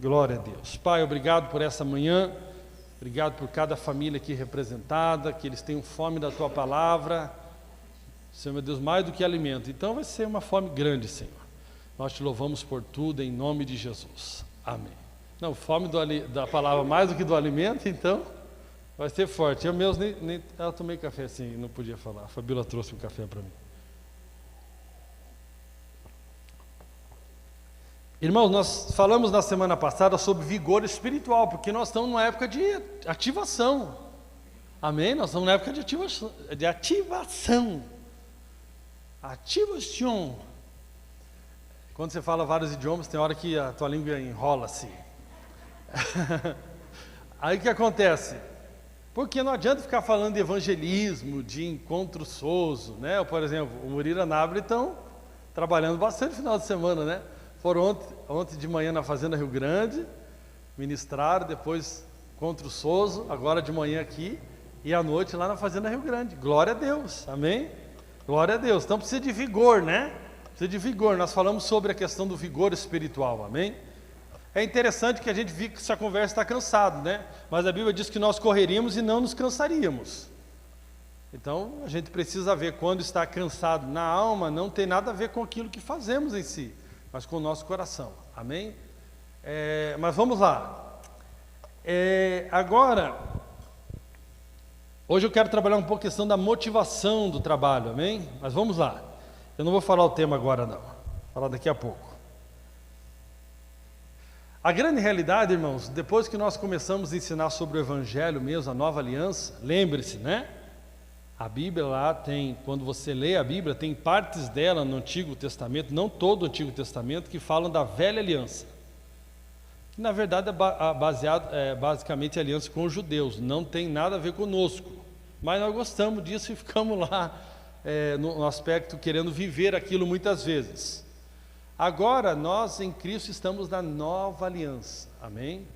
Glória a Deus. Pai, obrigado por essa manhã, obrigado por cada família aqui representada, que eles tenham fome da Tua palavra, Senhor meu Deus, mais do que alimento. Então vai ser uma fome grande, Senhor. Nós Te louvamos por tudo, em nome de Jesus. Amém. Não, fome da palavra mais do que do alimento, então vai ser forte. Eu mesmo eu tomei café assim, não podia falar. A Fabíola trouxe um café para mim. Irmãos, nós falamos na semana passada sobre vigor espiritual, porque nós estamos numa época de ativação. Amém? Nós estamos numa época de ativação. Ativação. Quando você fala vários idiomas, tem hora que a tua língua enrola-se. Aí o que acontece? Porque não adianta ficar falando de evangelismo, de encontro soso, né? Por exemplo, o Murilo e a Nabre estão trabalhando bastante no final de semana, né? Foram ontem de manhã na Fazenda Rio Grande, ministraram, depois encontro soso, agora de manhã aqui, e à noite lá na Fazenda Rio Grande. Glória a Deus, amém? Glória a Deus. Então precisa de vigor, né? Precisa de vigor. Nós falamos sobre a questão do vigor espiritual, amém? É interessante que a gente viu que essa conversa está cansado, né? Mas a Bíblia diz que nós correríamos e não nos cansaríamos. Então a gente precisa ver quando está cansado na alma, não tem nada a ver com aquilo que fazemos em si, mas com o nosso coração, amém? Mas vamos lá. Agora, hoje eu quero trabalhar um pouco a questão da motivação do trabalho, amém? Mas vamos lá. Eu não vou falar o tema agora não, vou falar daqui a pouco. A grande realidade, irmãos, depois que nós começamos a ensinar sobre o Evangelho mesmo, a nova aliança, lembre-se, né? A Bíblia lá tem, quando você lê a Bíblia, tem partes dela no Antigo Testamento, não todo o Antigo Testamento, que falam da velha aliança. Que na verdade é basicamente a aliança com os judeus, não tem nada a ver conosco. Mas nós gostamos disso e ficamos lá no aspecto querendo viver aquilo muitas vezes. Agora nós em Cristo estamos na nova aliança, amém?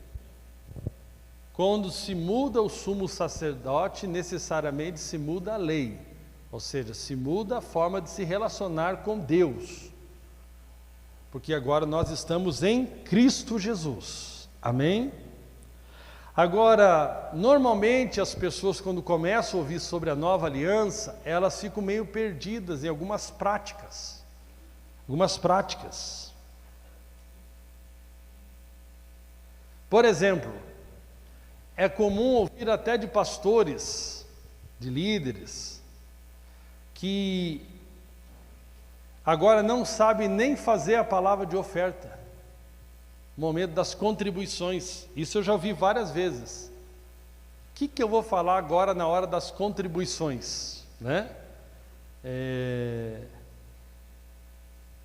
Quando se muda o sumo sacerdote, necessariamente se muda a lei, ou seja, se muda a forma de se relacionar com Deus, porque agora nós estamos em Cristo Jesus, amém? Agora, normalmente as pessoas quando começam a ouvir sobre a nova aliança, elas ficam meio perdidas em algumas práticas. Por exemplo, é comum ouvir até de pastores, de líderes, que agora não sabem nem fazer a palavra de oferta, no momento das contribuições. Isso eu já ouvi várias vezes. O que eu vou falar agora na hora das contribuições, né?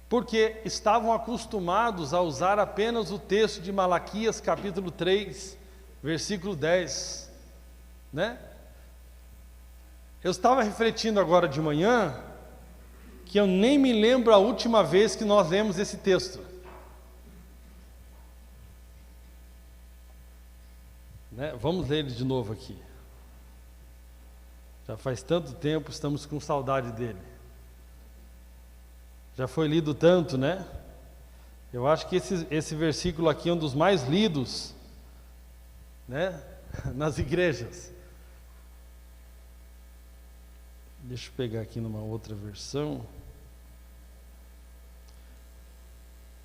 Porque estavam acostumados a usar apenas o texto de Malaquias capítulo 3, versículo 10, né? Eu estava refletindo agora de manhã, que eu nem me lembro a última vez que nós lemos esse texto, né? Vamos ler ele de novo aqui, já faz tanto tempo, estamos com saudade dele. Já foi lido tanto, né? Eu acho que esse versículo aqui é um dos mais lidos, né? Nas igrejas. Deixa eu pegar aqui numa outra versão.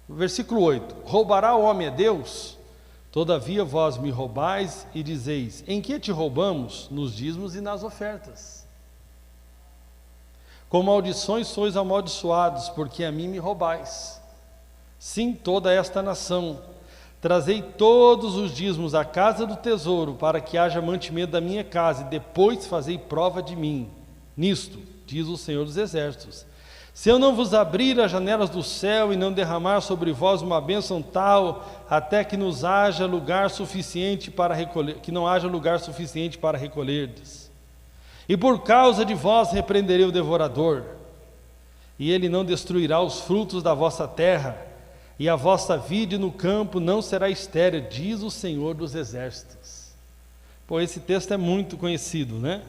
Versículo 8: Roubará o homem a Deus? Todavia vós me roubais e dizeis: em que te roubamos? Nos dízimos e nas ofertas. Com maldições sois amaldiçoados, porque a mim me roubais. Sim, toda esta nação. Trazei todos os dízimos à casa do tesouro, para que haja mantimento da minha casa, e depois fazei prova de mim. Nisto, diz o Senhor dos Exércitos: se eu não vos abrir as janelas do céu e não derramar sobre vós uma bênção tal, até que nos haja lugar suficiente para recolher, que não haja lugar suficiente para recolherdes. E por causa de vós repreenderei o devorador, e ele não destruirá os frutos da vossa terra, e a vossa vide no campo não será estéril, diz o Senhor dos Exércitos. Pô, esse texto é muito conhecido, né?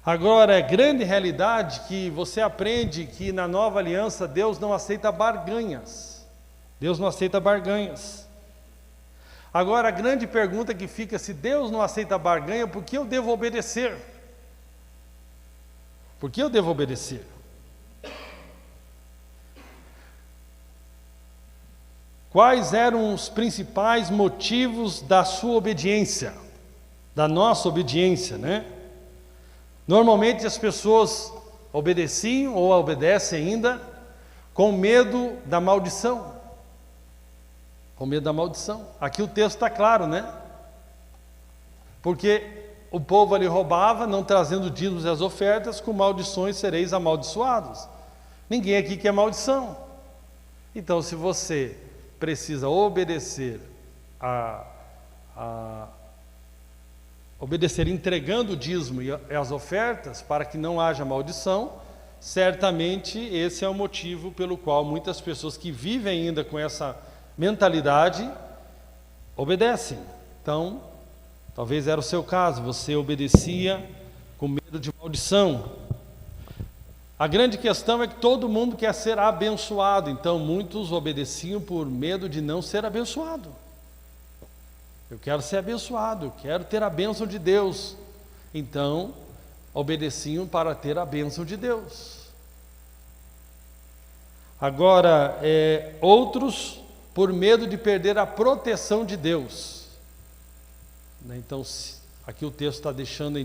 Agora, é grande realidade que você aprende que na nova aliança Deus não aceita barganhas. Deus não aceita barganhas. Agora, a grande pergunta que fica: se Deus não aceita barganha, por que eu devo obedecer? Por que eu devo obedecer? Quais eram os principais motivos da sua obediência, da nossa obediência, né? Normalmente as pessoas obedeciam ou obedecem ainda com medo da maldição. Com medo da maldição. Aqui o texto está claro, né? Porque o povo ali roubava, não trazendo dízimos e as ofertas, com maldições sereis amaldiçoados. Ninguém aqui quer maldição. Então, se você precisa obedecer obedecer entregando o dízimo e as ofertas para que não haja maldição, certamente esse é o motivo pelo qual muitas pessoas que vivem ainda com essa mentalidade obedecem. Então, talvez era o seu caso, você obedecia com medo de maldição. A grande questão é que todo mundo quer ser abençoado, então muitos obedeciam por medo de não ser abençoado. Eu quero ser abençoado, eu quero ter a bênção de Deus. Então, obedeciam para ter a bênção de Deus. Agora, outros por medo de perder a proteção de Deus. Então, aqui o texto está deixando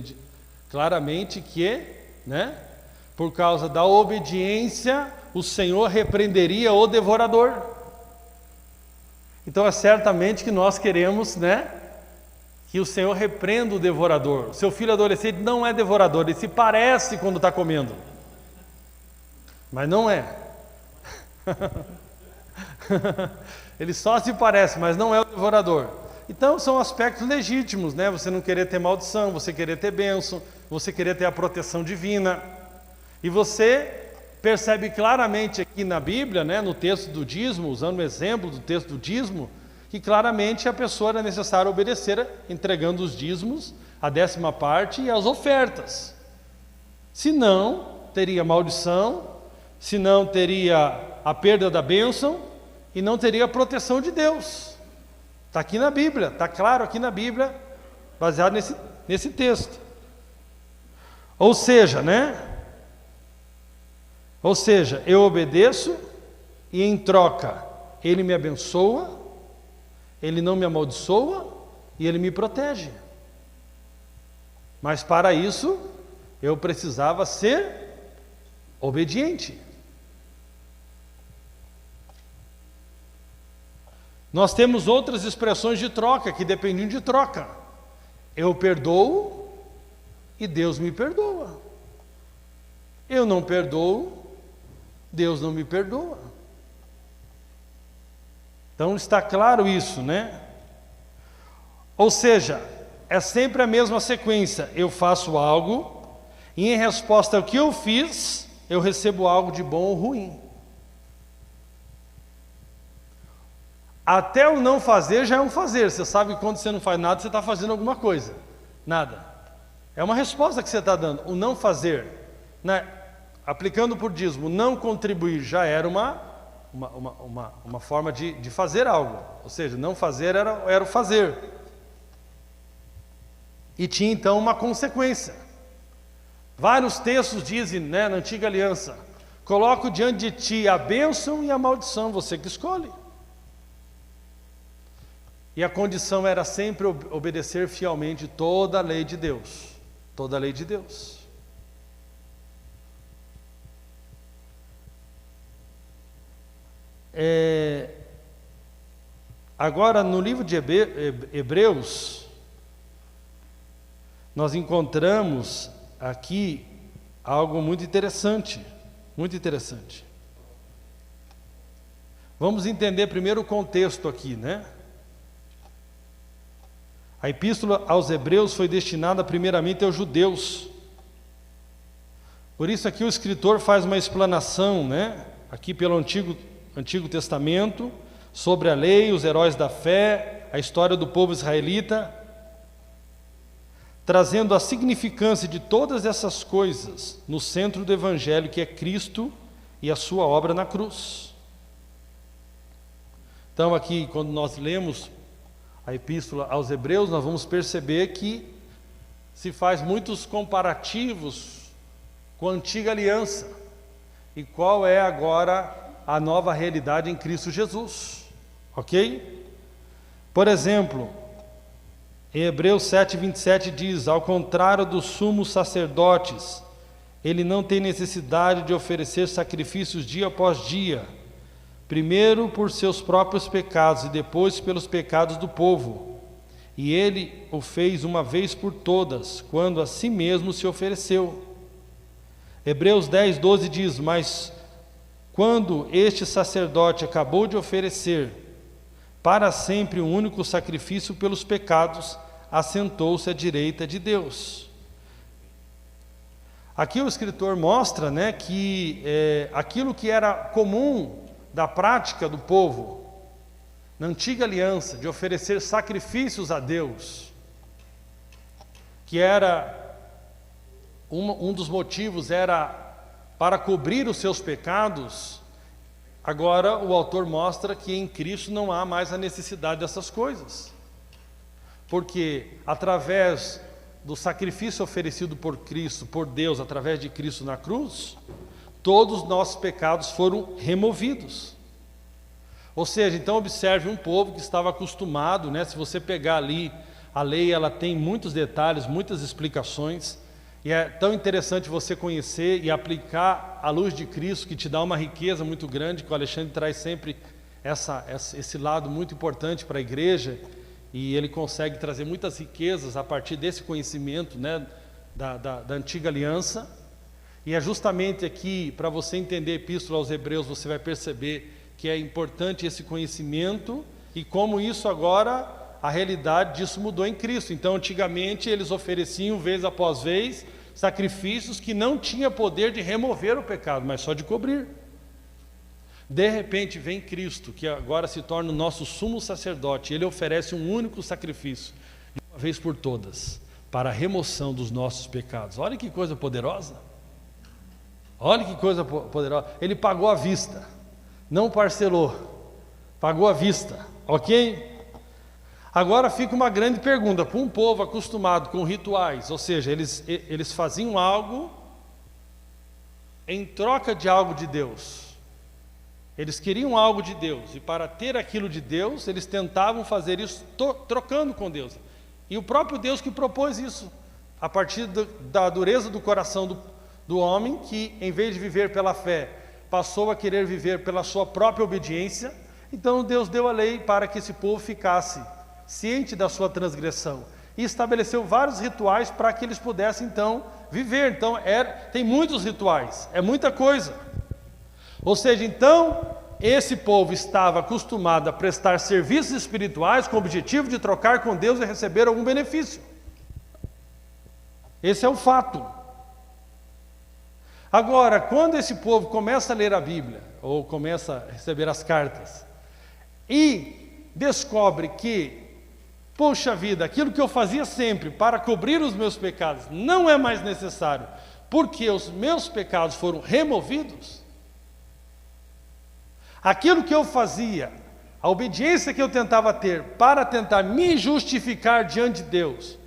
claramente que, né, por causa da obediência, o Senhor repreenderia o devorador. Então é certamente que nós queremos, né, que o Senhor repreenda o devorador. Seu filho adolescente não é devorador, ele se parece quando está comendo, mas não é. Ele só se parece, mas não é o devorador. Então são aspectos legítimos, né? Você não querer ter maldição, você querer ter bênção, você querer ter a proteção divina. E você percebe claramente aqui na Bíblia, né, no texto do dízimo, usando o exemplo do texto do dízimo, que claramente a pessoa era necessário obedecer, entregando os dízimos, a 10ª parte e as ofertas. Senão, teria maldição, senão teria a perda da bênção e não teria a proteção de Deus. Está aqui na Bíblia, está claro aqui na Bíblia, baseado nesse texto. Ou seja, né? Ou seja, eu obedeço e em troca Ele me abençoa, Ele não me amaldiçoa e Ele me protege. Mas para isso eu precisava ser obediente. Nós temos outras expressões de troca que dependiam de troca. Eu perdoo e Deus me perdoa. Eu não perdoo, Deus não me perdoa. Então está claro isso, né? Ou seja, é sempre a mesma sequência. Eu faço algo e em resposta ao que eu fiz, eu recebo algo de bom ou ruim. Até o não fazer já é um fazer. Você sabe que quando você não faz nada, você está fazendo alguma coisa. Nada. É uma resposta que você está dando. O não fazer, né? Aplicando por dízimo, não contribuir já era uma forma de fazer algo. Ou seja, não fazer era o fazer. E tinha então uma consequência. Vários textos dizem, né, na Antiga Aliança: coloco diante de ti a bênção e a maldição, você que escolhe. E a condição era sempre obedecer fielmente toda a lei de Deus. Toda a lei de Deus. Agora, no livro de Hebreus, nós encontramos aqui algo muito interessante. Muito interessante. Vamos entender primeiro o contexto aqui, né? A epístola aos Hebreus foi destinada primeiramente aos judeus. Por isso aqui o escritor faz uma explanação, né, aqui pelo Antigo Testamento, sobre a lei, os heróis da fé, a história do povo israelita, trazendo a significância de todas essas coisas no centro do Evangelho, que é Cristo e a sua obra na cruz. Então aqui, quando nós lemos a epístola aos Hebreus, nós vamos perceber que se faz muitos comparativos com a antiga aliança e qual é agora a nova realidade em Cristo Jesus, ok? Por exemplo, em Hebreus 7:27 diz: ao contrário dos sumos sacerdotes, ele não tem necessidade de oferecer sacrifícios dia após dia, primeiro por seus próprios pecados e depois pelos pecados do povo. E ele o fez uma vez por todas, quando a si mesmo se ofereceu. Hebreus 10:12 diz: mas quando este sacerdote acabou de oferecer para sempre um único sacrifício pelos pecados, assentou-se à direita de Deus. Aqui o escritor mostra, que aquilo que era comum da prática do povo na antiga aliança, de oferecer sacrifícios a Deus, que era um dos motivos era para cobrir os seus pecados. Agora o autor mostra que em Cristo não há mais a necessidade dessas coisas, porque através do sacrifício oferecido por Cristo, por Deus, através de Cristo na cruz, todos os nossos pecados foram removidos. Ou seja, então observe um povo que estava acostumado, se você pegar ali, a lei ela tem muitos detalhes, muitas explicações, e é tão interessante você conhecer e aplicar a luz de Cristo, que te dá uma riqueza muito grande, que o Alexandre traz sempre esse lado muito importante para a igreja, e ele consegue trazer muitas riquezas a partir desse conhecimento da antiga aliança. E é justamente aqui, para você entender a epístola aos Hebreus, você vai perceber que é importante esse conhecimento e como isso agora, a realidade disso mudou em Cristo. Então, antigamente, eles ofereciam vez após vez sacrifícios que não tinham poder de remover o pecado, mas só de cobrir. De repente vem Cristo, que agora se torna o nosso sumo sacerdote. Ele oferece um único sacrifício, de uma vez por todas, para a remoção dos nossos pecados. Olha que coisa poderosa. Olha que coisa poderosa. Ele pagou à vista, não parcelou, pagou à vista, ok? Agora fica uma grande pergunta para um povo acostumado com rituais, ou seja, eles faziam algo em troca de algo de Deus. Eles queriam algo de Deus, e para ter aquilo de Deus, eles tentavam fazer isso trocando com Deus. E o próprio Deus que propôs isso, a partir da dureza do coração do homem, que em vez de viver pela fé, passou a querer viver pela sua própria obediência. Então Deus deu a lei para que esse povo ficasse ciente da sua transgressão, e estabeleceu vários rituais para que eles pudessem então viver. Então tem muitos rituais, é muita coisa. Ou seja, então, esse povo estava acostumado a prestar serviços espirituais com o objetivo de trocar com Deus e receber algum benefício. Esse é o fato. Agora, quando esse povo começa a ler a Bíblia, ou começa a receber as cartas, e descobre que, poxa vida, aquilo que eu fazia sempre para cobrir os meus pecados não é mais necessário, porque os meus pecados foram removidos. Aquilo que eu fazia, a obediência que eu tentava ter para tentar me justificar diante de Deus,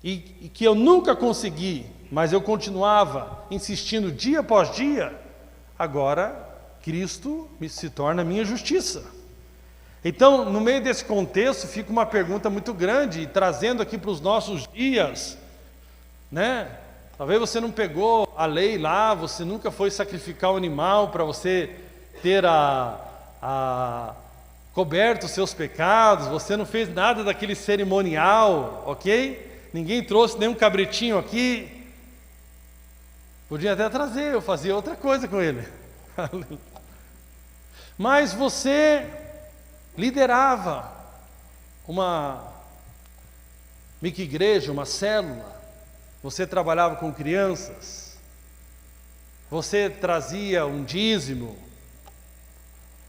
e que eu nunca consegui, mas eu continuava insistindo dia após dia, agora Cristo se torna a minha justiça. Então, no meio desse contexto, fica uma pergunta muito grande, e trazendo aqui para os nossos dias, talvez você não pegou a lei lá, você nunca foi sacrificar um animal para você ter coberto os seus pecados, você não fez nada daquele cerimonial, ok? Ninguém trouxe nenhum cabritinho aqui. Podia até trazer, eu fazia outra coisa com ele. Mas você liderava uma micro-igreja, uma célula, você trabalhava com crianças, você trazia um dízimo,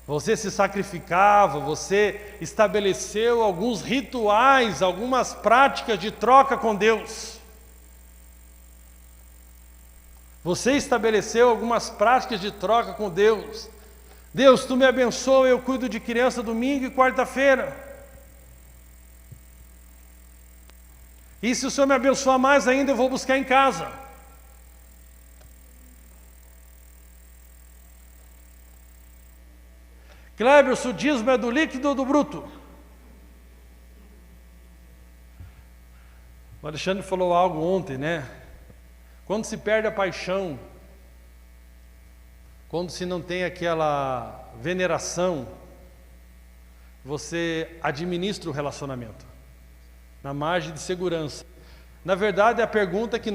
você se sacrificava, você estabeleceu alguns rituais, algumas práticas de troca com Deus. Você estabeleceu algumas práticas de troca com Deus. Deus, tu me abençoa, eu cuido de criança domingo e quarta-feira. E se o Senhor me abençoar mais ainda, eu vou buscar em casa. Kleber, o dízimo é do líquido ou do bruto? O Alexandre falou algo ontem, né? Quando se perde a paixão, quando se não tem aquela veneração, você administra o relacionamento na margem de segurança. Na verdade, a pergunta que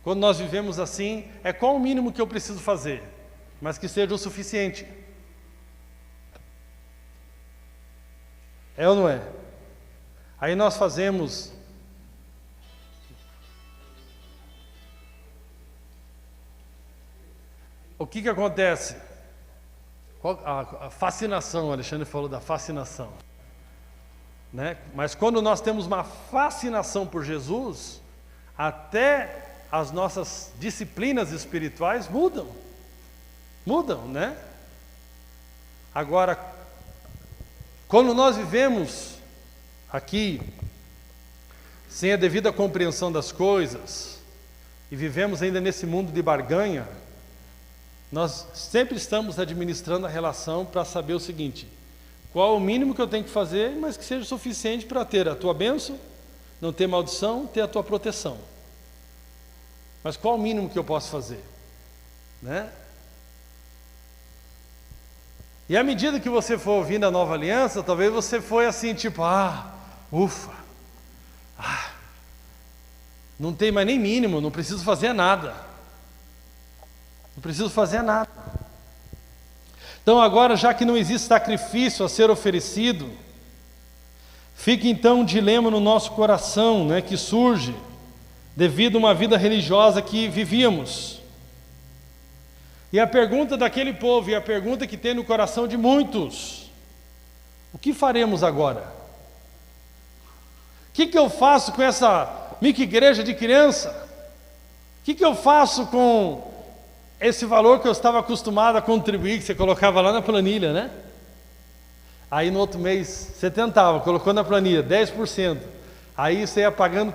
quando nós vivemos assim, é qual o mínimo que eu preciso fazer, mas que seja o suficiente. É ou não é? Aí nós fazemos o que acontece? A fascinação, o Alexandre falou da fascinação, né? Mas quando nós temos uma fascinação por Jesus, até as nossas disciplinas espirituais mudam, né? Agora, quando nós vivemos aqui sem a devida compreensão das coisas e vivemos ainda nesse mundo de barganha, nós sempre estamos administrando a relação para saber o seguinte: qual o mínimo que eu tenho que fazer, mas que seja suficiente para ter a tua bênção, não ter maldição, ter a tua proteção. Mas qual o mínimo que eu posso fazer, né? E à medida que você for ouvindo a nova aliança, talvez você foi assim, tipo, ufa, não tem mais nem mínimo, não preciso fazer nada. Não preciso fazer nada. Então agora, já que não existe sacrifício a ser oferecido, fica então um dilema no nosso coração, né, que surge devido a uma vida religiosa que vivíamos. E a pergunta daquele povo, e a pergunta que tem no coração de muitos: o que faremos agora? O que eu faço com essa micro-igreja de criança? O que eu faço com esse valor que eu estava acostumado a contribuir, que você colocava lá na planilha, né? Aí no outro mês você tentava, colocou na planilha 10%. Aí você ia pagando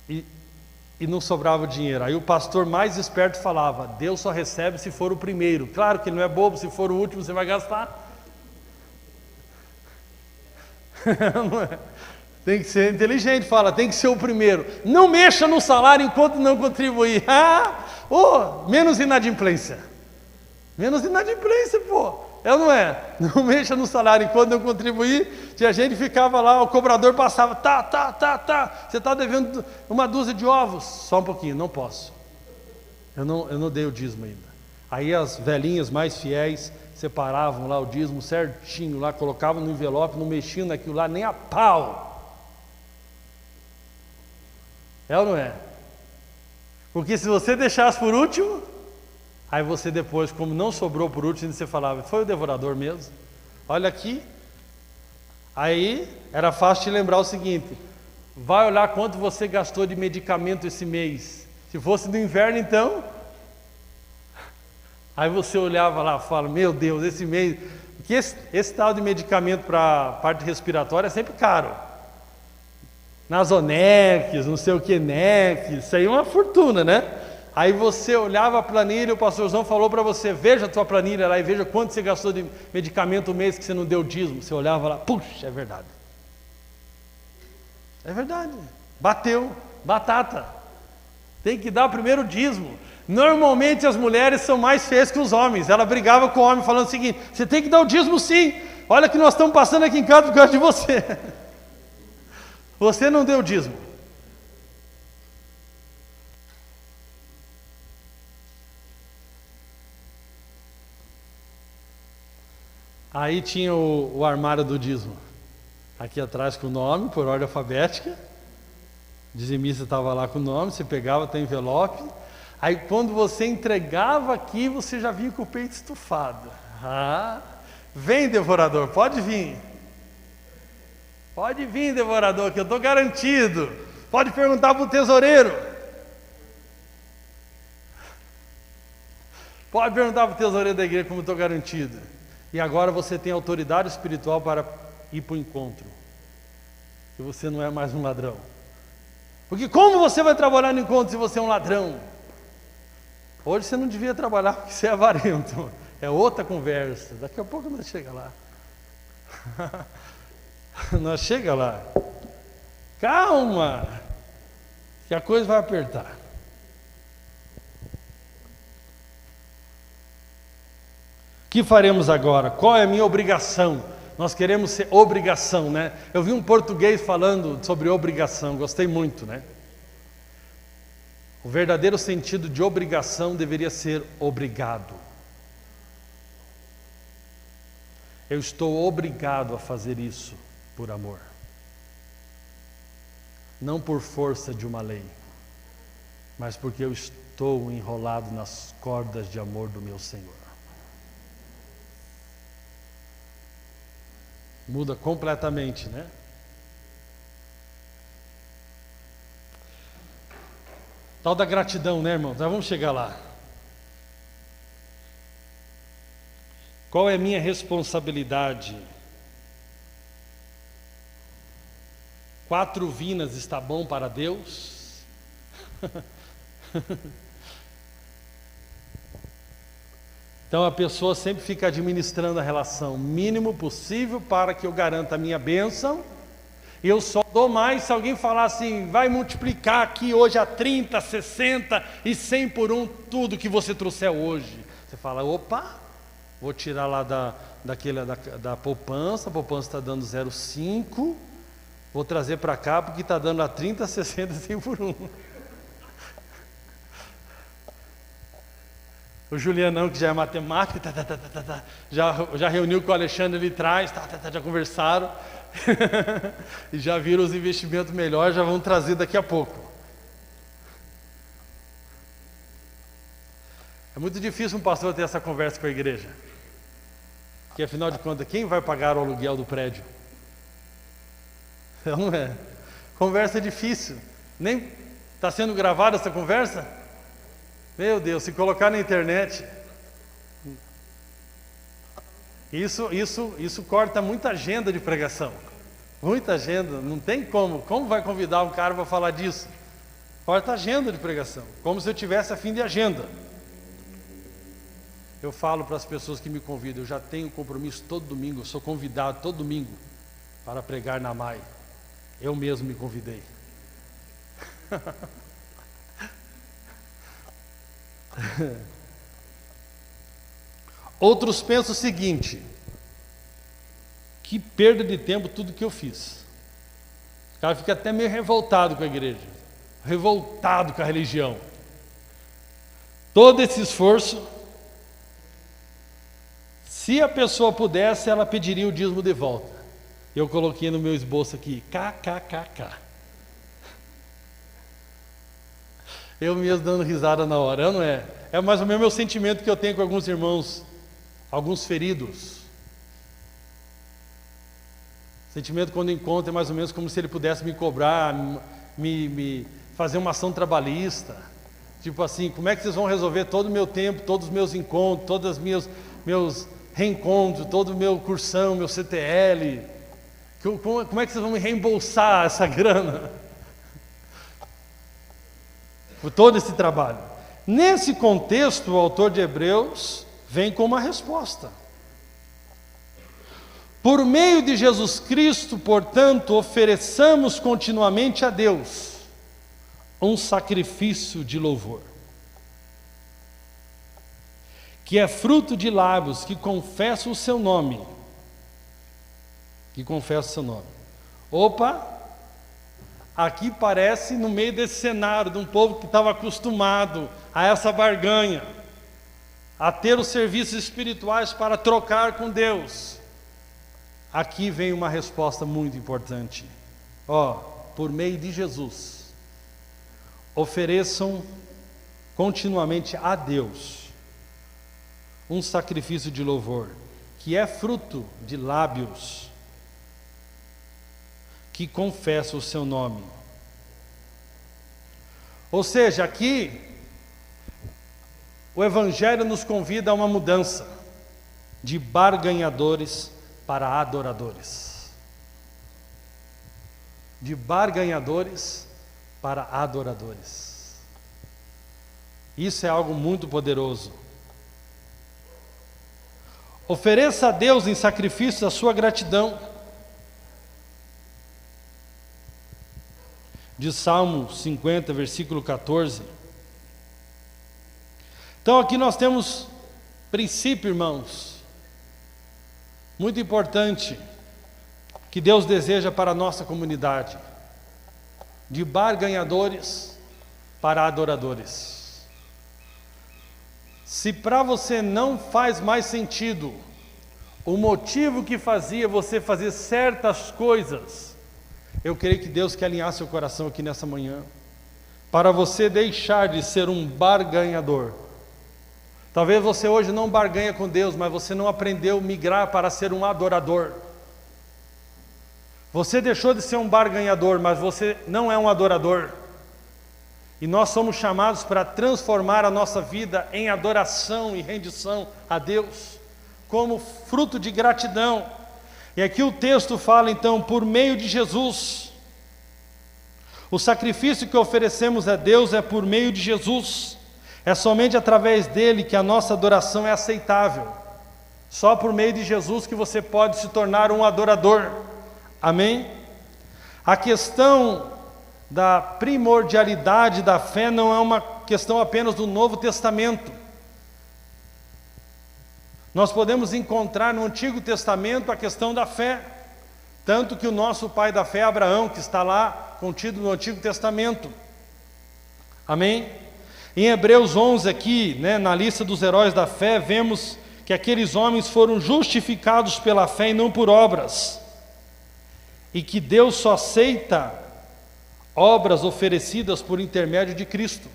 e não sobrava dinheiro. Aí o pastor mais esperto falava: Deus só recebe se for o primeiro. Claro que ele não é bobo, se for o último você vai gastar. Não é? Tem que ser inteligente, fala, tem que ser o primeiro. Não mexa no salário enquanto não contribuir. Menos inadimplência. Menos inadimplência, pô. É ou não é? Não mexa no salário enquanto não contribuir. Tinha gente que ficava lá, o cobrador passava, tá. Você está devendo uma dúzia de ovos. Só um pouquinho, não posso. Eu não dei o dízimo ainda. Aí as velhinhas mais fiéis separavam lá o dízimo certinho, lá colocavam no envelope, não mexiam naquilo lá, nem a pau. É ou não é? Porque se você deixasse por último, aí você depois, como não sobrou por último, você falava: foi o devorador mesmo? Olha aqui. Aí era fácil te lembrar o seguinte: vai olhar quanto você gastou de medicamento esse mês. Se fosse no inverno, então, aí você olhava lá e fala: meu Deus, esse mês, porque esse tal de medicamento para a parte respiratória é sempre caro. Nasonex, não sei o que, Nex, isso aí é uma fortuna, né? Aí você olhava a planilha, o pastorzão falou para você: veja a tua planilha lá e veja quanto você gastou de medicamento o mês que você não deu dízimo. Você olhava lá, puxa, é verdade. É verdade. Bateu, batata. Tem que dar o primeiro dízimo. Normalmente as mulheres são mais feias que os homens. Ela brigava com o homem falando o seguinte: você tem que dar o dízimo sim. Olha que nós estamos passando aqui em casa por causa de você. Você não deu dízimo. Aí tinha o armário do dízimo. Aqui atrás com o nome, por ordem alfabética. O dizimista estava lá com o nome, você pegava teu envelope. Aí quando você entregava aqui, você já vinha com o peito estufado. Vem, devorador, pode vir. Pode vir, devorador, que eu estou garantido. Pode perguntar para o tesoureiro. Pode perguntar para o tesoureiro da igreja como eu estou garantido. E agora você tem autoridade espiritual para ir para o encontro. E você não é mais um ladrão. Porque como você vai trabalhar no encontro se você é um ladrão? Hoje você não devia trabalhar porque você é avarento. É outra conversa. Daqui a pouco nós chega lá. Nós chega lá. Calma, que a coisa vai apertar. O que faremos agora? Qual é a minha obrigação? Nós queremos ser obrigação, né? Eu vi um português falando sobre obrigação, gostei muito, né? O verdadeiro sentido de obrigação deveria ser obrigado. Eu estou obrigado a fazer isso por amor. Não por força de uma lei, mas porque eu estou enrolado nas cordas de amor do meu Senhor. Muda completamente, né? Tal da gratidão, né, irmão? Nós vamos chegar lá. Qual é a minha responsabilidade? 4 vinas está bom para Deus? Então a pessoa sempre fica administrando a relação, mínimo possível para que eu garanta a minha bênção. E eu só dou mais se alguém falar assim, vai multiplicar aqui hoje a 30, 60 e 100 por 1, tudo que você trouxer hoje. Você fala, opa, vou tirar lá da poupança, a poupança está dando 0,5, vou trazer para cá porque está dando a 30, 60, 100 por 1. O Julianão, que já é matemático, já reuniu com o Alexandre ali atrás, já conversaram, e já viram os investimentos melhores, já vão trazer daqui a pouco. É muito difícil um pastor ter essa conversa com a igreja, porque afinal de contas, quem vai pagar o aluguel do prédio? Não é? Conversa difícil. Nem está sendo gravada essa conversa? Meu Deus, se colocar na internet, isso corta muita agenda de pregação. Muita agenda, não tem como. Como vai convidar um cara para falar disso? Corta a agenda de pregação, como se eu tivesse a fim de agenda. Eu falo para as pessoas que me convidam, eu já tenho compromisso todo domingo, eu sou convidado todo domingo para pregar na MAI. Eu mesmo me convidei. Outros pensam o seguinte: que perda de tempo tudo que eu fiz. O cara fica até meio revoltado com a igreja, revoltado com a religião. Todo esse esforço, se a pessoa pudesse, ela pediria o dízimo de volta. Eu coloquei no meu esboço aqui, kkkk. Eu mesmo dando risada na hora, não é? É mais ou menos o meu sentimento que eu tenho com alguns irmãos, alguns feridos. Sentimento quando encontro é mais ou menos como se ele pudesse me cobrar, me fazer uma ação trabalhista. Tipo assim, como é que vocês vão resolver todo o meu tempo, todos os meus encontros, todos os meus reencontros, todo o meu cursão, meu CTL? Como é que vocês vão me reembolsar essa grana? Por todo esse trabalho. Nesse contexto, o autor de Hebreus vem com uma resposta. Por meio de Jesus Cristo, portanto, ofereçamos continuamente a Deus um sacrifício de louvor, que é fruto de lábios que confessam o seu nome. Que confessam o seu nome. Opa! Aqui parece no meio desse cenário de um povo que estava acostumado a essa barganha, a ter os serviços espirituais para trocar com Deus. Aqui vem uma resposta muito importante. Por meio de Jesus, ofereçam continuamente a Deus um sacrifício de louvor, que é fruto de lábios que confessa o seu nome. Ou seja, aqui o Evangelho nos convida a uma mudança de barganhadores para adoradores. De barganhadores para adoradores. Isso é algo muito poderoso. Ofereça a Deus em sacrifício a sua gratidão. De Salmo 50, versículo 14. Então aqui nós temos princípio, irmãos, muito importante, que Deus deseja para a nossa comunidade, de barganhadores para adoradores. Se para você não faz mais sentido o motivo que fazia você fazer certas coisas, eu creio que Deus quer alinhar seu coração aqui nessa manhã, para você deixar de ser um barganhador. Talvez você hoje não barganha com Deus, mas você não aprendeu a migrar para ser um adorador. Você deixou de ser um barganhador, mas você não é um adorador. E nós somos chamados para transformar a nossa vida em adoração e rendição a Deus, como fruto de gratidão. E aqui o texto fala então, por meio de Jesus. O sacrifício que oferecemos a Deus é por meio de Jesus. É somente através dele que a nossa adoração é aceitável. Só por meio de Jesus que você pode se tornar um adorador. Amém? A questão da primordialidade da fé não é uma questão apenas do Novo Testamento. Nós podemos encontrar no Antigo Testamento a questão da fé. Tanto que o nosso pai da fé, Abraão, que está lá contido no Antigo Testamento. Amém? Em Hebreus 11 aqui, na lista dos heróis da fé, vemos que aqueles homens foram justificados pela fé e não por obras. E que Deus só aceita obras oferecidas por intermédio de Cristo.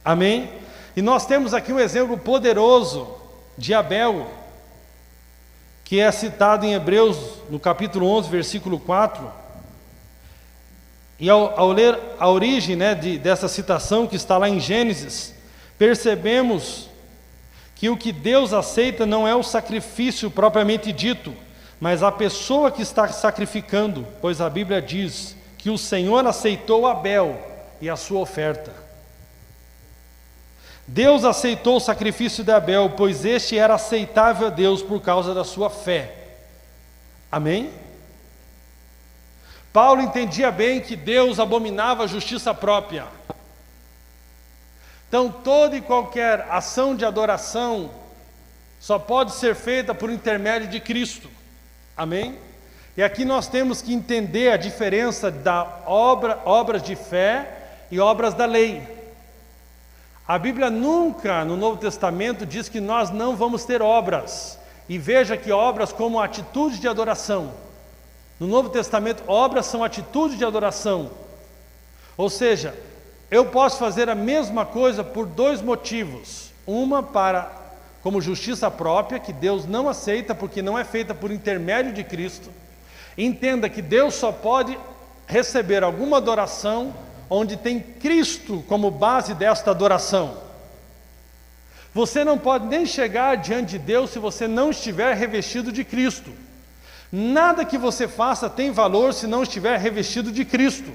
Amém? E nós temos aqui um exemplo poderoso de Abel, que é citado em Hebreus, no capítulo 11, versículo 4. E ao ler a origem dessa citação que está lá em Gênesis, percebemos que o que Deus aceita não é o sacrifício propriamente dito, mas a pessoa que está sacrificando, pois a Bíblia diz que o Senhor aceitou Abel e a sua oferta. Deus aceitou o sacrifício de Abel, pois este era aceitável a Deus por causa da sua fé. Amém? Paulo entendia bem que Deus abominava a justiça própria. Então toda e qualquer ação de adoração só pode ser feita por intermédio de Cristo. Amém? E aqui nós temos que entender a diferença da obras de fé e obras da lei. A Bíblia nunca, no Novo Testamento, diz que nós não vamos ter obras. E veja que obras como atitude de adoração. No Novo Testamento, obras são atitudes de adoração. Ou seja, eu posso fazer a mesma coisa por dois motivos. Uma como justiça própria, que Deus não aceita porque não é feita por intermédio de Cristo. Entenda que Deus só pode receber alguma adoração onde tem Cristo como base desta adoração. Você não pode nem chegar diante de Deus se você não estiver revestido de Cristo. Nada que você faça tem valor se não estiver revestido de Cristo.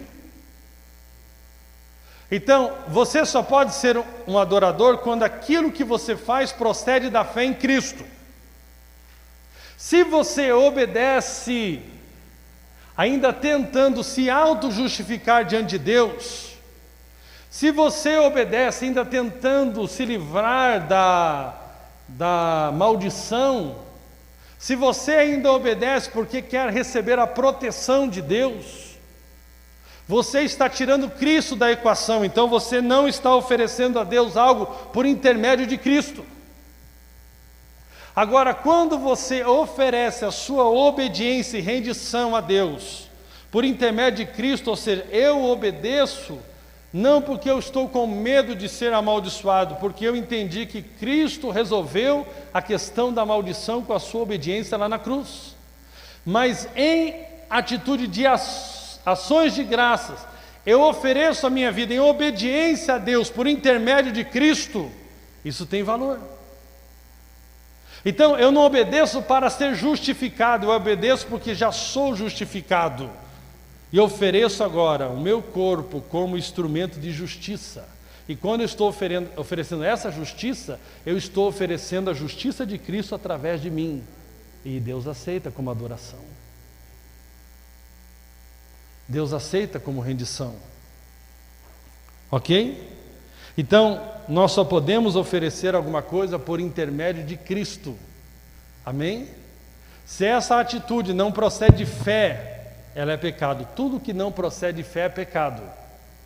Então, você só pode ser um adorador quando aquilo que você faz procede da fé em Cristo. Se você obedece, ainda tentando se auto-justificar diante de Deus, se você obedece ainda tentando se livrar da maldição, se você ainda obedece porque quer receber a proteção de Deus, você está tirando Cristo da equação, então você não está oferecendo a Deus algo por intermédio de Cristo. Agora, quando você oferece a sua obediência e rendição a Deus, por intermédio de Cristo, ou seja, eu obedeço, não porque eu estou com medo de ser amaldiçoado, porque eu entendi que Cristo resolveu a questão da maldição com a sua obediência lá na cruz. Mas em atitude de ações de graças, eu ofereço a minha vida em obediência a Deus por intermédio de Cristo, Isso tem valor. Então, eu não obedeço para ser justificado, eu obedeço porque já sou justificado. E ofereço agora o meu corpo como instrumento de justiça. E quando eu estou oferecendo essa justiça, eu estou oferecendo a justiça de Cristo através de mim. E Deus aceita como adoração. Deus aceita como rendição. Ok? Então, nós só podemos oferecer alguma coisa por intermédio de Cristo. Amém? Se essa atitude não procede de fé, ela é pecado. Tudo que não procede de fé é pecado.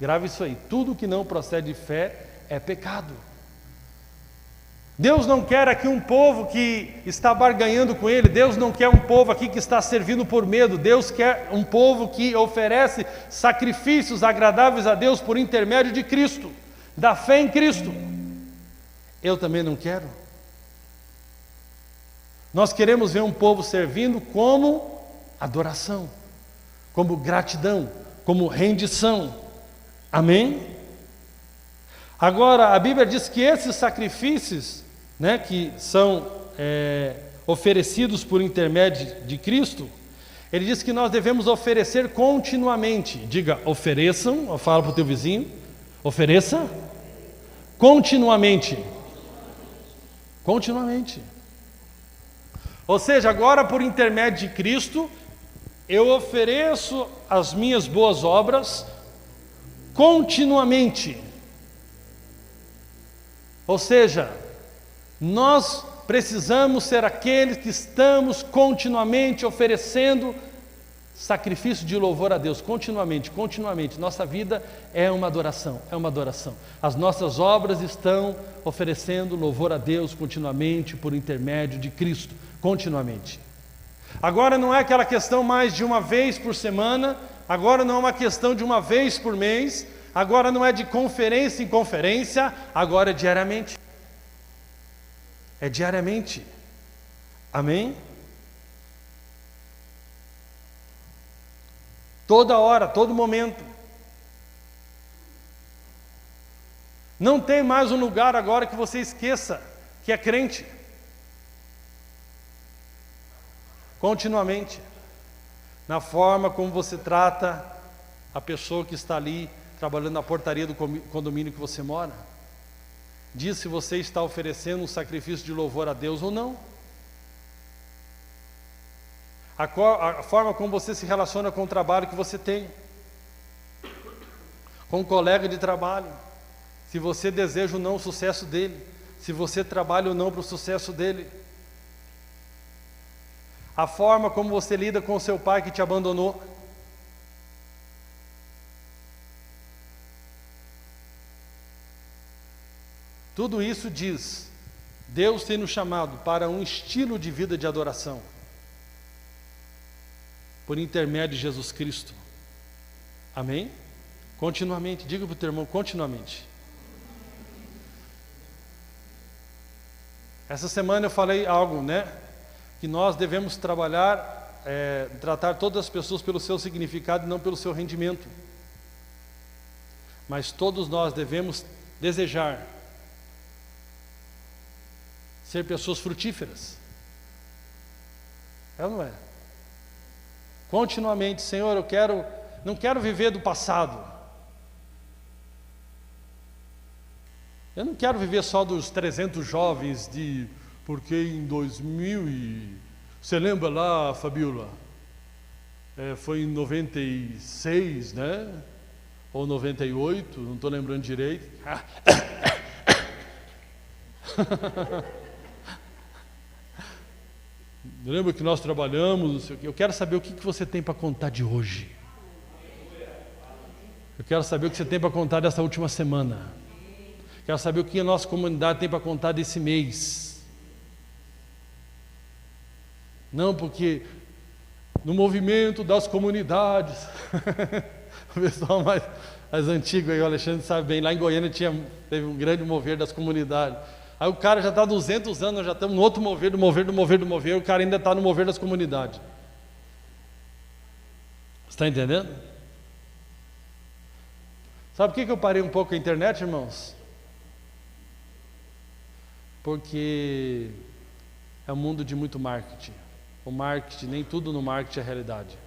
Grave isso aí. Tudo que não procede de fé é pecado. Deus não quer aqui um povo que está barganhando com Ele. Deus não quer um povo aqui que está servindo por medo. Deus quer um povo que oferece sacrifícios agradáveis a Deus por intermédio de Cristo, da fé em Cristo. Eu também não quero. Nós queremos ver um povo servindo como adoração, como gratidão, como rendição. Amém? Agora, a Bíblia diz que esses sacrifícios, que são oferecidos por intermédio de Cristo, ele diz que nós devemos oferecer continuamente. Diga, ofereçam, fala para o teu vizinho, ofereça continuamente. Continuamente. Ou seja, agora por intermédio de Cristo, eu ofereço as minhas boas obras continuamente. Ou seja, nós precisamos ser aqueles que estamos continuamente oferecendo sacrifício de louvor a Deus, continuamente. Nossa vida é uma adoração, As nossas obras estão oferecendo louvor a Deus continuamente por intermédio de Cristo, continuamente. Agora não é aquela questão mais de uma vez por semana, agora não é uma questão de uma vez por mês, agora não é de conferência em conferência, agora é diariamente. É diariamente. Amém? Toda hora, todo momento. Não tem mais um lugar agora que você esqueça que é crente. Continuamente. Na forma como você trata a pessoa que está ali trabalhando na portaria do condomínio que você mora. Diz se você está oferecendo um sacrifício de louvor a Deus ou não. A forma como você se relaciona com o trabalho que você tem, com o colega de trabalho, se você deseja ou não o sucesso dele, se você trabalha ou não para o sucesso dele, a forma como você lida com o seu pai que te abandonou, tudo isso diz, Deus tem nos chamado para um estilo de vida de adoração, por intermédio de Jesus Cristo. Amém? Continuamente, diga para o teu irmão, continuamente. Essa semana eu falei algo, que nós devemos trabalhar, tratar todas as pessoas pelo seu significado e não pelo seu rendimento. Mas todos nós devemos desejar ser pessoas frutíferas. É ou não é? Continuamente, Senhor, não quero viver do passado. Eu não quero viver só dos 300 jovens porque em 2000 você lembra lá, Fabiola? Foi em 96, Ou 98, não estou lembrando direito. Lembra que nós trabalhamos, não sei o quê. Eu quero saber o que você tem para contar de hoje. Eu quero saber o que você tem para contar dessa última semana. Quero saber o que a nossa comunidade tem para contar desse mês. Não, porque no movimento das comunidades, o pessoal mais antigo aí, o Alexandre sabe bem, lá em Goiânia teve um grande mover das comunidades. Aí o cara já está há 200 anos, nós já estamos no outro mover, o cara ainda está no mover das comunidades. Você está entendendo? Sabe por que eu parei um pouco a internet, irmãos? porque é um mundo de muito marketing. O marketing, nem tudo no marketing é realidade.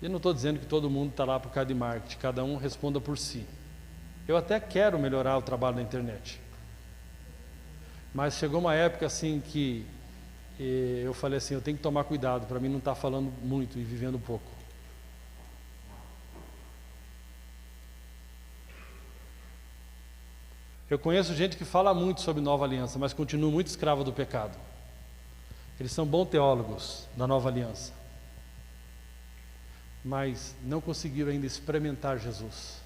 E não estou dizendo que todo mundo está lá por causa de marketing, cada um responda por si. Eu até quero melhorar o trabalho da internet. Mas chegou uma época assim que eu falei assim, eu tenho que tomar cuidado para mim não estar falando muito e vivendo pouco. Eu conheço gente que fala muito sobre nova aliança, mas continua muito escrava do pecado. Eles são bons teólogos da nova aliança, mas não conseguiram ainda experimentar Jesus.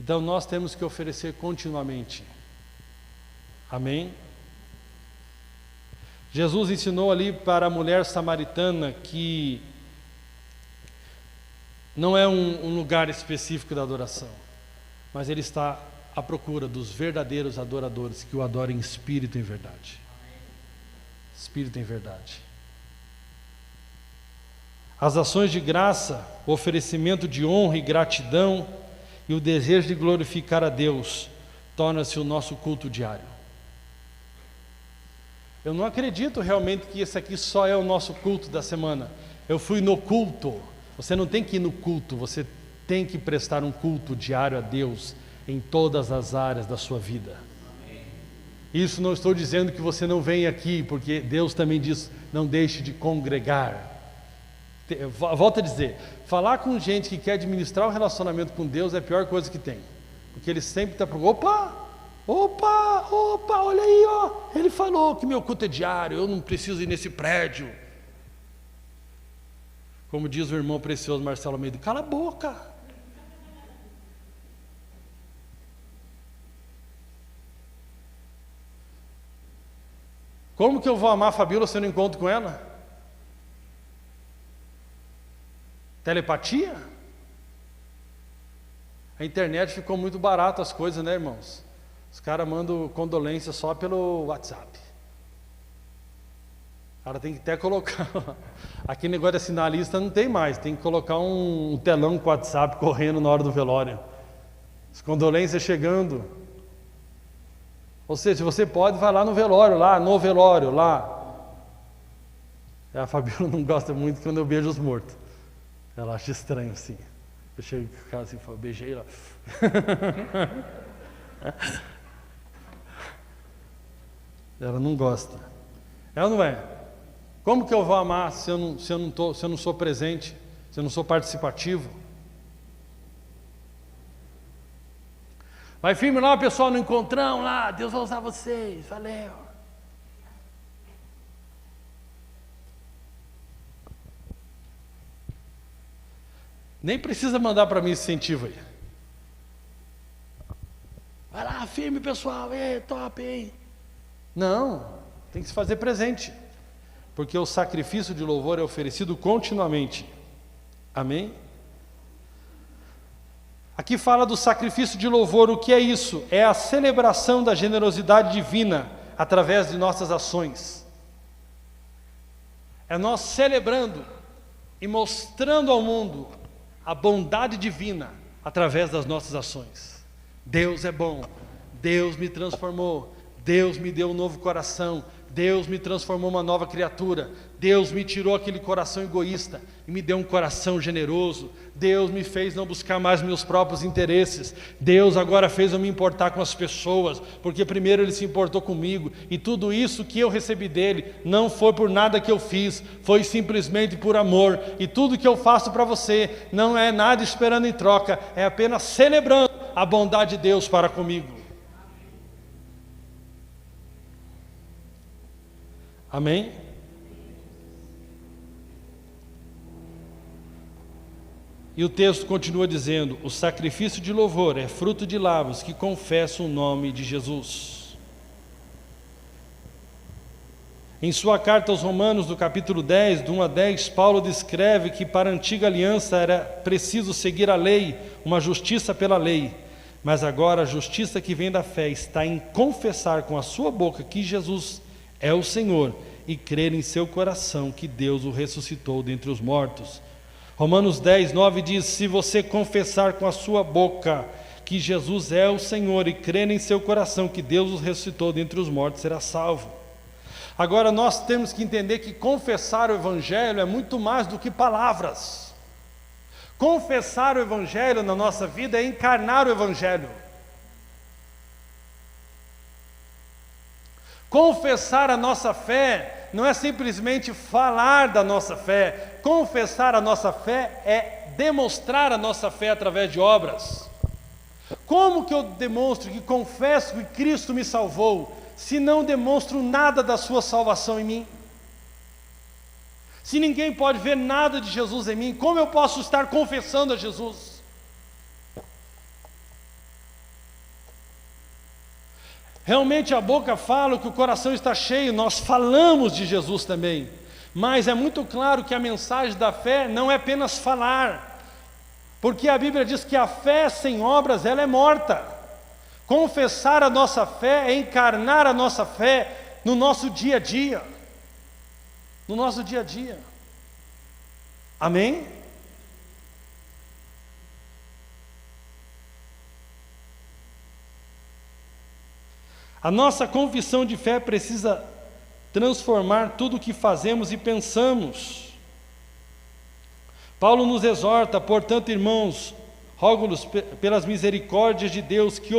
Então nós temos que oferecer continuamente. Amém? Jesus ensinou ali para a mulher samaritana que não é um lugar específico da adoração, mas Ele está à procura dos verdadeiros adoradores que o adorem em espírito e em verdade. Espírito e em verdade. As ações de graça, o oferecimento de honra e gratidão e o desejo de glorificar a Deus torna-se o nosso culto diário. Eu não acredito realmente que esse aqui só é o nosso culto da semana. Eu fui no culto. Você não tem que ir no culto, você tem que prestar um culto diário a Deus em todas as áreas da sua vida. Isso não estou dizendo que você não venha aqui, porque Deus também diz, não deixe de congregar. Volto a dizer, falar com gente que quer administrar o relacionamento com Deus é a pior coisa que tem. Porque ele sempre está opa, olha aí, ó. Ele falou que meu culto é diário, eu não preciso ir nesse prédio. Como diz o irmão precioso Marcelo Almeida, cala a boca. Como que eu vou amar a Fabíola se eu não encontro com ela? Telepatia? A internet ficou muito barato as coisas, né, irmãos? Os caras mandam condolência só pelo WhatsApp. O cara tem que até colocar. Aqui negócio de sinalista não tem mais. Tem que colocar um telão com o WhatsApp correndo na hora do velório. As condolências chegando. Ou seja, se você pode, vai lá no velório, lá. A Fabiola não gosta muito quando eu beijo os mortos. Ela acha estranho assim. Eu chego em casa assim e falo, beijei lá. Ela não gosta. Ela não é. Como que eu vou amar se eu não sou presente, se eu não sou participativo? Vai firme lá, pessoal, no encontrão lá, Deus vai usar vocês, valeu. Nem precisa mandar para mim esse incentivo aí. Vai lá, firme, pessoal, top, hein? Não, tem que se fazer presente. Porque o sacrifício de louvor é oferecido continuamente. Amém? Aqui fala do sacrifício de louvor. O que é isso? É a celebração da generosidade divina através de nossas ações. É nós celebrando e mostrando ao mundo a bondade divina através das nossas ações. Deus é bom, Deus me transformou, Deus me deu um novo coração, Deus me transformou uma nova criatura, Deus me tirou aquele coração egoísta e me deu um coração generoso, Deus me fez não buscar mais meus próprios interesses, Deus agora fez eu me importar com as pessoas, porque primeiro Ele se importou comigo, e tudo isso que eu recebi dEle não foi por nada que eu fiz, foi simplesmente por amor, e tudo que eu faço para você não é nada esperando em troca, é apenas celebrando a bondade de Deus para comigo. Amém? E o texto continua dizendo, o sacrifício de louvor é fruto de lábios que confessam o nome de Jesus. Em sua carta aos Romanos, no capítulo 10, do 1 a 10, Paulo descreve que para a antiga aliança era preciso seguir a lei, uma justiça pela lei. Mas agora a justiça que vem da fé está em confessar com a sua boca que Jesus é o Senhor e crer em seu coração que Deus o ressuscitou dentre os mortos. Romanos 10, 9 diz, se você confessar com a sua boca que Jesus é o Senhor e crer em seu coração que Deus o ressuscitou dentre os mortos, será salvo. Agora nós temos que entender que confessar o Evangelho é muito mais do que palavras. Confessar o Evangelho na nossa vida é encarnar o Evangelho. Confessar a nossa fé não é simplesmente falar da nossa fé. Confessar a nossa fé é demonstrar a nossa fé através de obras. Como que eu demonstro que confesso que Cristo me salvou, se não demonstro nada da sua salvação em mim? Se ninguém pode ver nada de Jesus em mim, como eu posso estar confessando a Jesus? Realmente a boca fala o que o coração está cheio, nós falamos de Jesus também, mas é muito claro que a mensagem da fé não é apenas falar, porque a Bíblia diz que a fé sem obras ela é morta. Confessar a nossa fé é encarnar a nossa fé no nosso dia a dia. No nosso dia a dia. Amém? A nossa confissão de fé precisa transformar tudo o que fazemos e pensamos. Paulo nos exorta, portanto, irmãos, rogo-lhes pelas misericórdias de Deus que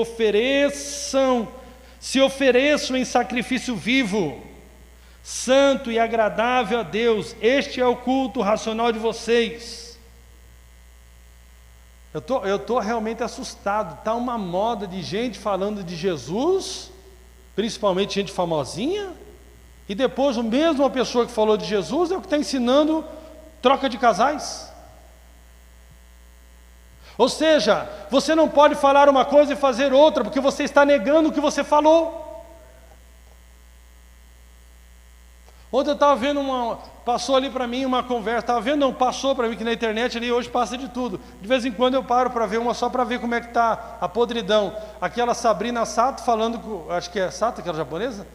se ofereçam em sacrifício vivo, santo e agradável a Deus. Este é o culto racional de vocês. Eu tô realmente assustado. Está uma moda de gente falando de Jesus, principalmente gente famosinha, e depois a mesma pessoa que falou de Jesus é o que está ensinando troca de casais. Ou seja, você não pode falar uma coisa e fazer outra, porque você está negando o que você falou. Ontem eu estava vendo passou ali para mim uma conversa, estava vendo, não, passou para mim, que na internet ali hoje passa de tudo. De vez em quando eu paro para ver uma só para ver como é que está a podridão. Aquela Sabrina Sato falando com, acho que é Sato, aquela japonesa,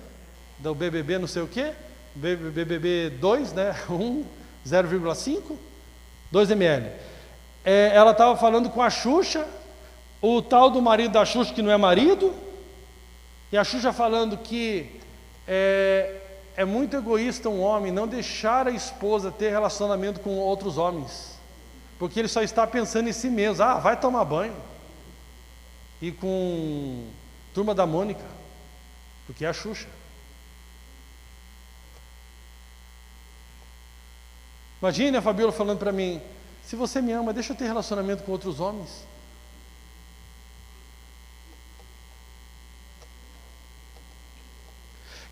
do BBB não sei o quê, BBB 2, né, 0,5, 2 ml. Ela estava falando com a Xuxa, o tal do marido da Xuxa que não é marido, e a Xuxa falando que é muito egoísta um homem não deixar a esposa ter relacionamento com outros homens, porque ele só está pensando em si mesmo. Ah, vai tomar banho. E com Turma da Mônica, porque é a Xuxa. Imagine a Fabiola falando para mim: se você me ama, deixa eu ter relacionamento com outros homens.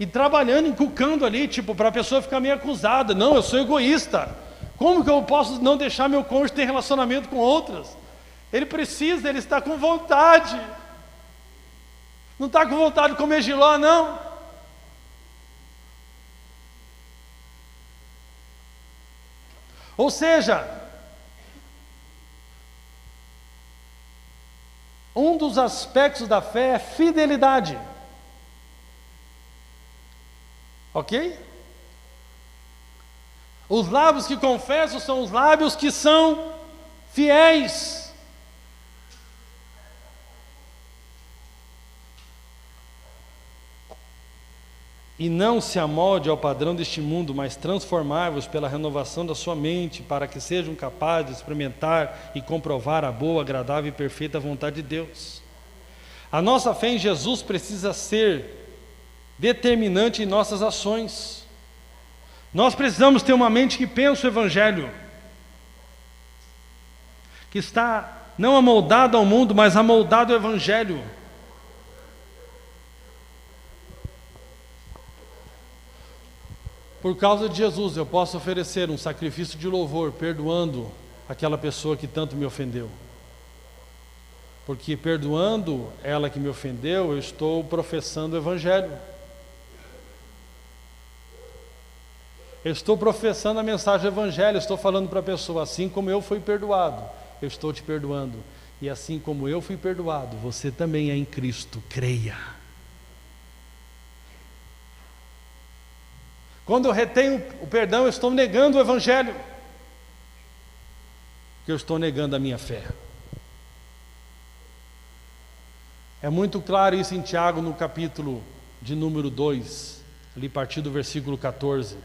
E trabalhando, inculcando ali, tipo, para a pessoa ficar meio acusada. Não, eu sou egoísta. Como que eu posso não deixar meu cônjuge ter relacionamento com outras? Ele precisa, ele está com vontade. Não está com vontade de comer jiló, não. Ou seja, um dos aspectos da fé é fidelidade. Ok? Os lábios que confessam são os lábios que são fiéis. E não se amolde ao padrão deste mundo, mas transformai-vos pela renovação da sua mente, para que sejam capazes de experimentar e comprovar a boa, agradável e perfeita vontade de Deus. A nossa fé em Jesus precisa ser determinante em nossas ações. Nós precisamos ter uma mente que pensa o Evangelho, que está não amoldada ao mundo, mas amoldada ao Evangelho. Por causa de Jesus, eu posso oferecer um sacrifício de louvor, perdoando aquela pessoa que tanto me ofendeu. Porque perdoando ela que me ofendeu, eu estou professando o Evangelho. Eu estou professando a mensagem do Evangelho, estou falando para a pessoa: assim como eu fui perdoado, eu estou te perdoando. E assim como eu fui perdoado, você também é em Cristo, creia. Quando eu retenho o perdão, eu estou negando o Evangelho, porque eu estou negando a minha fé. É muito claro isso em Tiago, no capítulo de número 2, ali a partir do versículo 14.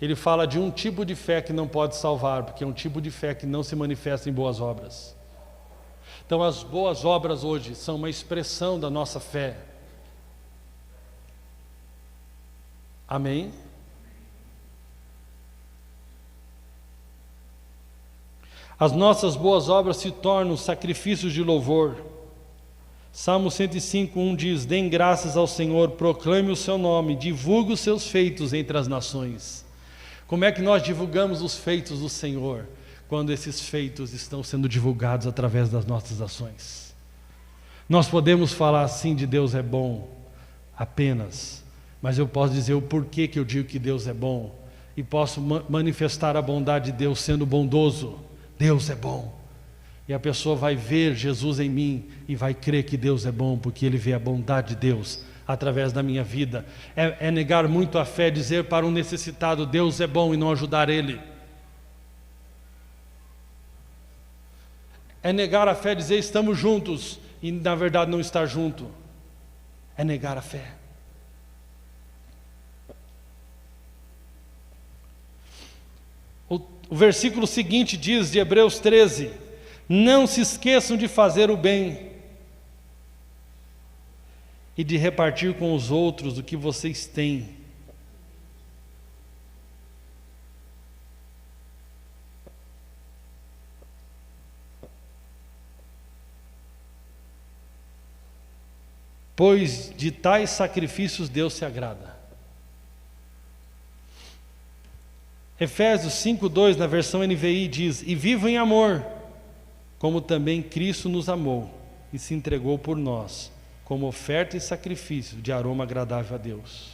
Ele fala de um tipo de fé que não pode salvar, porque é um tipo de fé que não se manifesta em boas obras. Então as boas obras hoje são uma expressão da nossa fé. Amém? As nossas boas obras se tornam sacrifícios de louvor. Salmo 105:1 diz: deem graças ao Senhor, proclame o seu nome, divulgue os seus feitos entre as nações. Como é que nós divulgamos os feitos do Senhor? Quando esses feitos estão sendo divulgados através das nossas ações. Nós podemos falar assim de Deus é bom apenas, mas eu posso dizer o porquê que eu digo que Deus é bom, e posso manifestar a bondade de Deus sendo bondoso. Deus é bom, e a pessoa vai ver Jesus em mim e vai crer que Deus é bom, porque ele vê a bondade de Deus através da minha vida. É negar muito a fé, dizer para um necessitado Deus é bom e não ajudar ele. É negar a fé, dizer estamos juntos e na verdade não estar junto. É negar a fé. O versículo seguinte diz, de Hebreus 13: não se esqueçam de fazer o bem e de repartir com os outros o que vocês têm. Pois de tais sacrifícios Deus se agrada. Efésios 5:2, na versão NVI, diz: e vivam em amor, como também Cristo nos amou e se entregou por nós, como oferta e sacrifício de aroma agradável a Deus.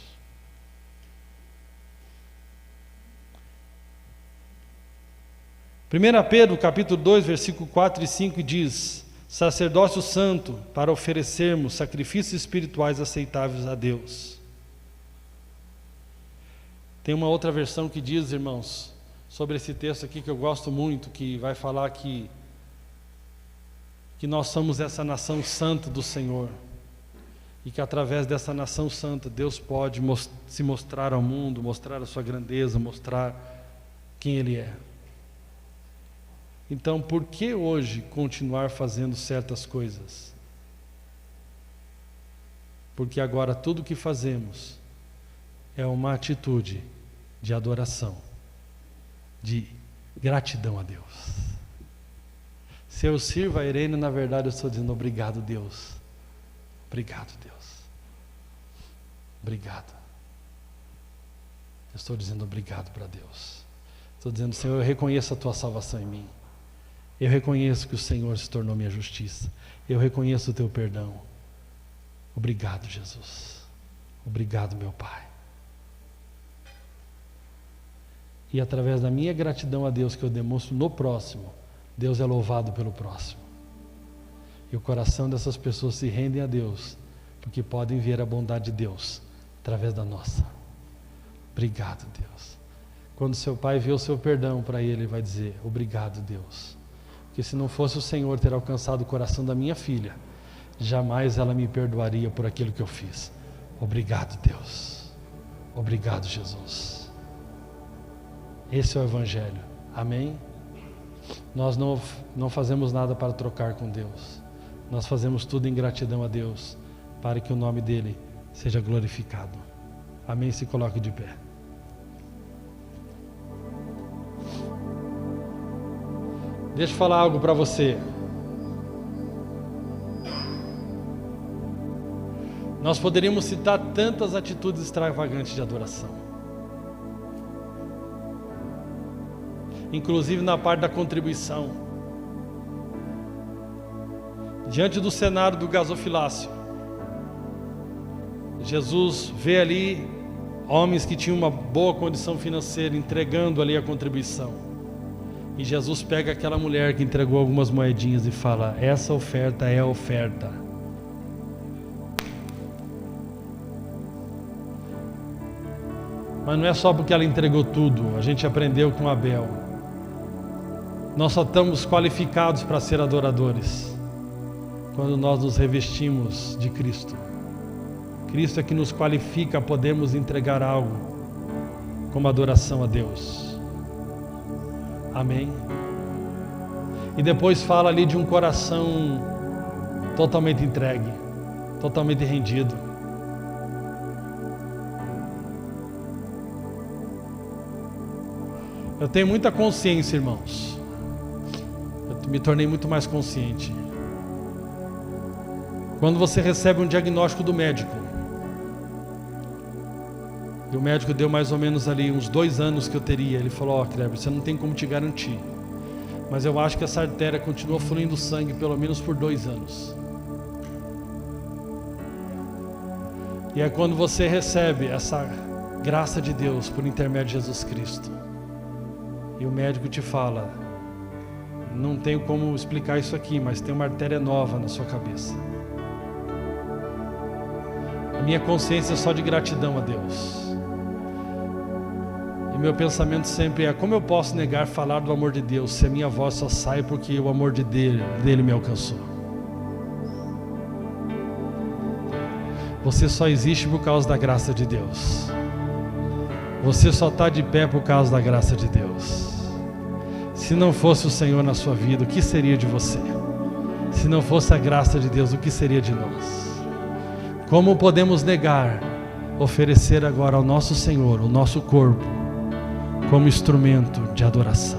Primeira Pedro, capítulo 2, versículo 4 e 5 diz: sacerdócio santo para oferecermos sacrifícios espirituais aceitáveis a Deus. Tem uma outra versão que diz, irmãos, sobre esse texto aqui que eu gosto muito, que vai falar que nós somos essa nação santa do Senhor, e que através dessa nação santa Deus pode se mostrar ao mundo, mostrar a sua grandeza, mostrar quem Ele é. Então, por que hoje continuar fazendo certas coisas? Porque agora tudo que fazemos é uma atitude de adoração, de gratidão a Deus. Se eu sirvo a Irene, na verdade eu estou dizendo obrigado, Deus. Obrigado, Deus. Obrigado. Eu estou dizendo obrigado para Deus. Estou dizendo, Senhor, eu reconheço a tua salvação em mim. Eu reconheço que o Senhor se tornou minha justiça. Eu reconheço o teu perdão. Obrigado, Jesus. Obrigado, meu Pai. E através da minha gratidão a Deus que eu demonstro no próximo, Deus é louvado pelo próximo. E o coração dessas pessoas se rendem a Deus, porque podem ver a bondade de Deus através da nossa. Obrigado, Deus. Quando seu pai vê o seu perdão para ele, ele vai dizer, obrigado, Deus. Porque se não fosse o Senhor ter alcançado o coração da minha filha, jamais ela me perdoaria por aquilo que eu fiz. Obrigado, Deus. Obrigado, Jesus. Esse é o Evangelho. Amém? Nós não fazemos nada para trocar com Deus. Nós fazemos tudo em gratidão a Deus, para que o nome dEle seja glorificado. Amém? Se coloque de pé. Deixa eu falar algo para você. Nós poderíamos citar tantas atitudes extravagantes de adoração. Inclusive na parte da contribuição. Diante do cenário do gasofilácio, Jesus vê ali homens que tinham uma boa condição financeira entregando ali a contribuição. E Jesus pega aquela mulher que entregou algumas moedinhas e fala: essa oferta é a oferta. Mas não é só porque ela entregou tudo. A gente aprendeu com Abel. Nós só estamos qualificados para ser adoradores quando nós nos revestimos de Cristo. Cristo é que nos qualifica a podermos entregar algo como adoração a Deus. Amém? E depois fala ali de um coração totalmente entregue, totalmente rendido. Eu tenho muita consciência, irmãos. Eu me tornei muito mais consciente. Quando você recebe um diagnóstico do médico, e o médico deu mais ou menos ali uns 2 anos que eu teria, ele falou: Kleber, você não tem como te garantir, mas eu acho que essa artéria continua fluindo sangue pelo menos por 2 anos. E é quando você recebe essa graça de Deus por intermédio de Jesus Cristo, e o médico te fala: não tenho como explicar isso aqui, mas tem uma artéria nova na sua cabeça. A minha consciência é só de gratidão a Deus. E meu pensamento sempre é: como eu posso negar falar do amor de Deus se a minha voz só sai porque o amor dele me alcançou? Você só existe por causa da graça de Deus. Você só está de pé por causa da graça de Deus. Se não fosse o Senhor na sua vida, o que seria de você? Se não fosse a graça de Deus, o que seria de nós? Como podemos negar oferecer agora ao nosso Senhor o nosso corpo como instrumento de adoração?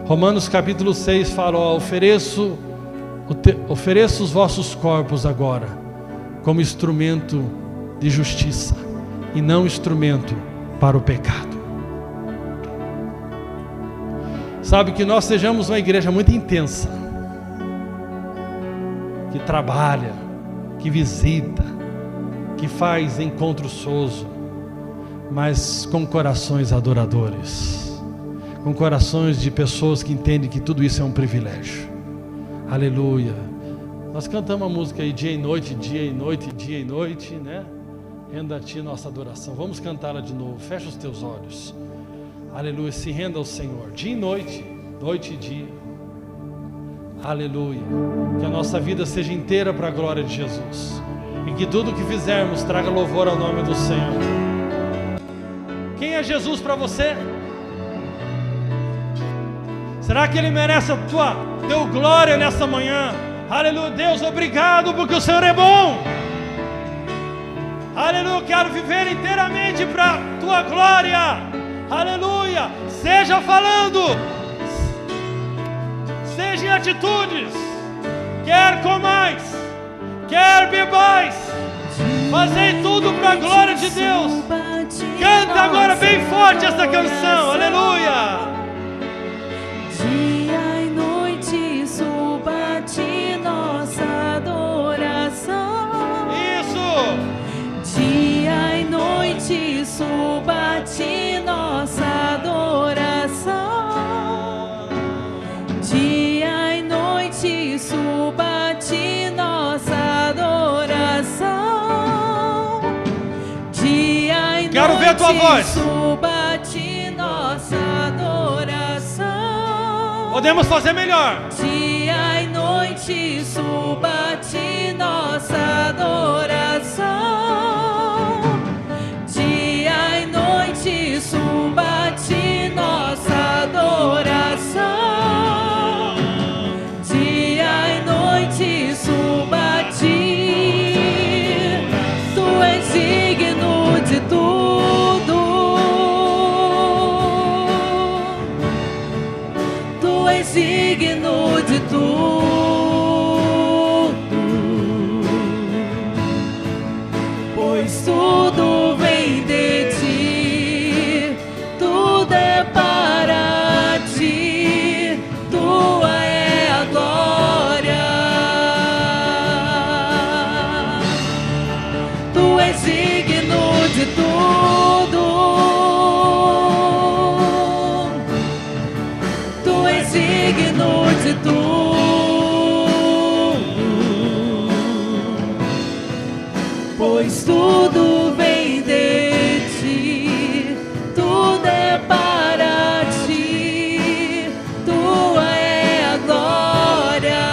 Romanos capítulo 6 fala: ó, ofereço os vossos corpos agora como instrumento de justiça e não instrumento para o pecado. Sabe, que nós sejamos uma igreja muito intensa, que trabalha, que visita, que faz encontro soso, mas com corações adoradores, com corações de pessoas que entendem que tudo isso é um privilégio. Aleluia. Nós cantamos a música aí, dia e noite, dia e noite, dia e noite, né? Renda a ti nossa adoração. Vamos cantá-la de novo. Fecha os teus olhos. Aleluia. Se renda ao Senhor, dia e noite, noite e dia. Aleluia. Que a nossa vida seja inteira para a glória de Jesus, e que tudo que fizermos traga louvor ao nome do Senhor. Quem é Jesus para você? Será que Ele merece a teu glória nessa manhã? Aleluia. Deus, obrigado porque o Senhor é bom. Aleluia. Quero viver inteiramente para a tua glória. Aleluia. Seja falando, seja em atitudes, quer comais, quer bebais, fazei tudo para a glória de Deus. Canta agora bem forte essa canção. Aleluia. Dia e noite suba a ti nossa adoração. Isso. Dia e noite suba a ti nossa adoração. Dia e noite suba a ti nossa adoração. Dia e Quero ver a tua voz. Suba a ti nossa adoração. Podemos fazer melhor. Dia e noite suba a ti nossa adoração. Dia e noite suba a ti nossa adoração. Dia e noite suba a ti. Tu és digno de tudo. Tu és digno de tudo. Pois tudo vem de ti, tudo é para ti, tua é a glória. Tu és digno de tudo. Tu és digno de tudo. Pois tudo vem de ti, tudo é para ti, tua é a glória.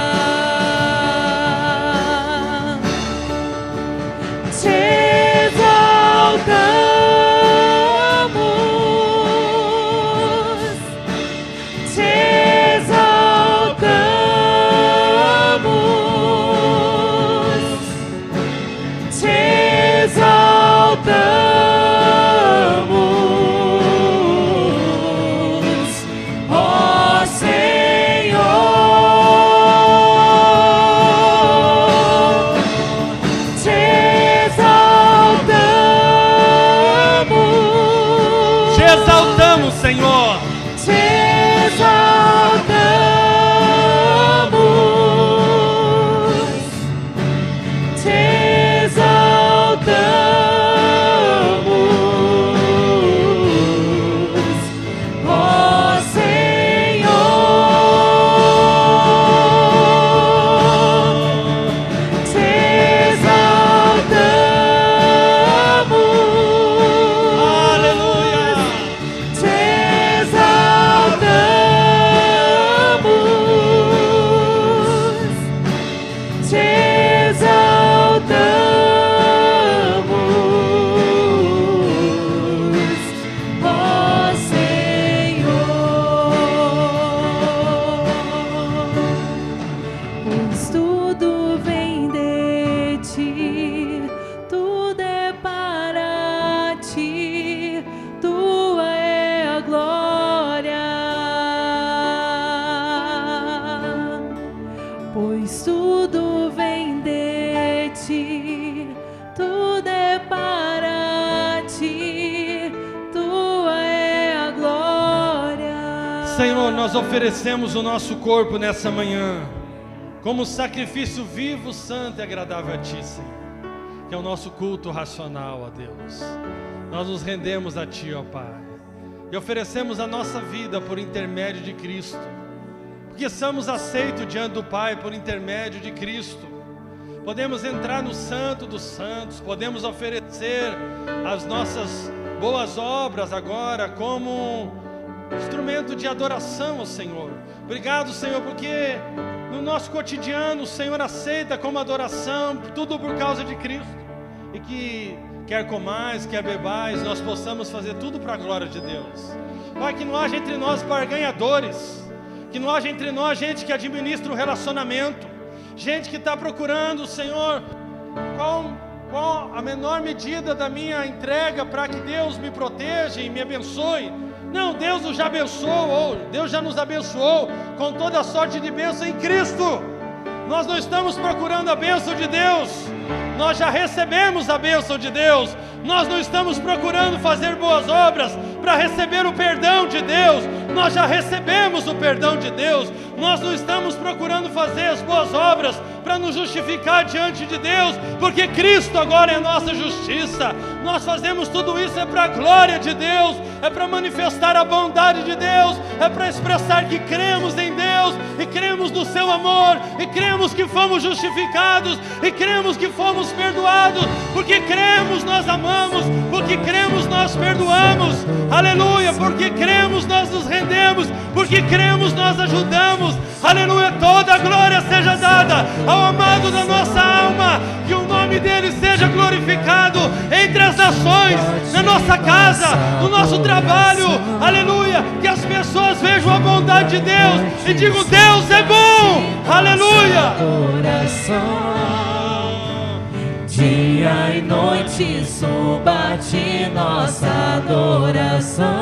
Senhor, nós oferecemos o nosso corpo nessa manhã como sacrifício vivo, santo e agradável a Ti, Senhor, que é o nosso culto racional, ó Deus. Nós nos rendemos a Ti, ó Pai, e oferecemos a nossa vida por intermédio de Cristo, porque somos aceitos diante do Pai por intermédio de Cristo. Podemos entrar no Santo dos Santos, podemos oferecer as nossas boas obras agora como instrumento de adoração ao Senhor. Obrigado, Senhor, porque no nosso cotidiano o Senhor aceita como adoração, tudo por causa de Cristo, e que quer comais, quer bebais, nós possamos fazer tudo para a glória de Deus. Pai, que não haja entre nós barganhadores, que não haja entre nós gente que administra um relacionamento, gente que está procurando, Senhor, qual a menor medida da minha entrega para que Deus me proteja e me abençoe. Não, Deus nos já abençoou, Deus já nos abençoou com toda a sorte de bênção em Cristo. Nós não estamos procurando a bênção de Deus, nós já recebemos a bênção de Deus. Nós não estamos procurando fazer boas obras para receber o perdão de Deus, nós já recebemos o perdão de Deus. Nós não estamos procurando fazer as boas obras para nos justificar diante de Deus, porque Cristo agora é a nossa justiça. Nós fazemos tudo isso é para a glória de Deus, é para manifestar a bondade de Deus, é para expressar que cremos em Deus, e cremos no seu amor, e cremos que fomos justificados, e cremos que fomos perdoados. Porque cremos, nós amamos, porque cremos, nós perdoamos, aleluia. Porque cremos, nós nos rendemos, porque cremos, nós ajudamos, aleluia. Toda a glória seja dada ao amado da nossa alma, que o nome dele seja glorificado entre as nações, na nossa casa, no nosso trabalho, aleluia. Que as pessoas vejam a bondade de Deus e digam: Deus é bom, aleluia. Dia e noite suba a Ti nossa adoração.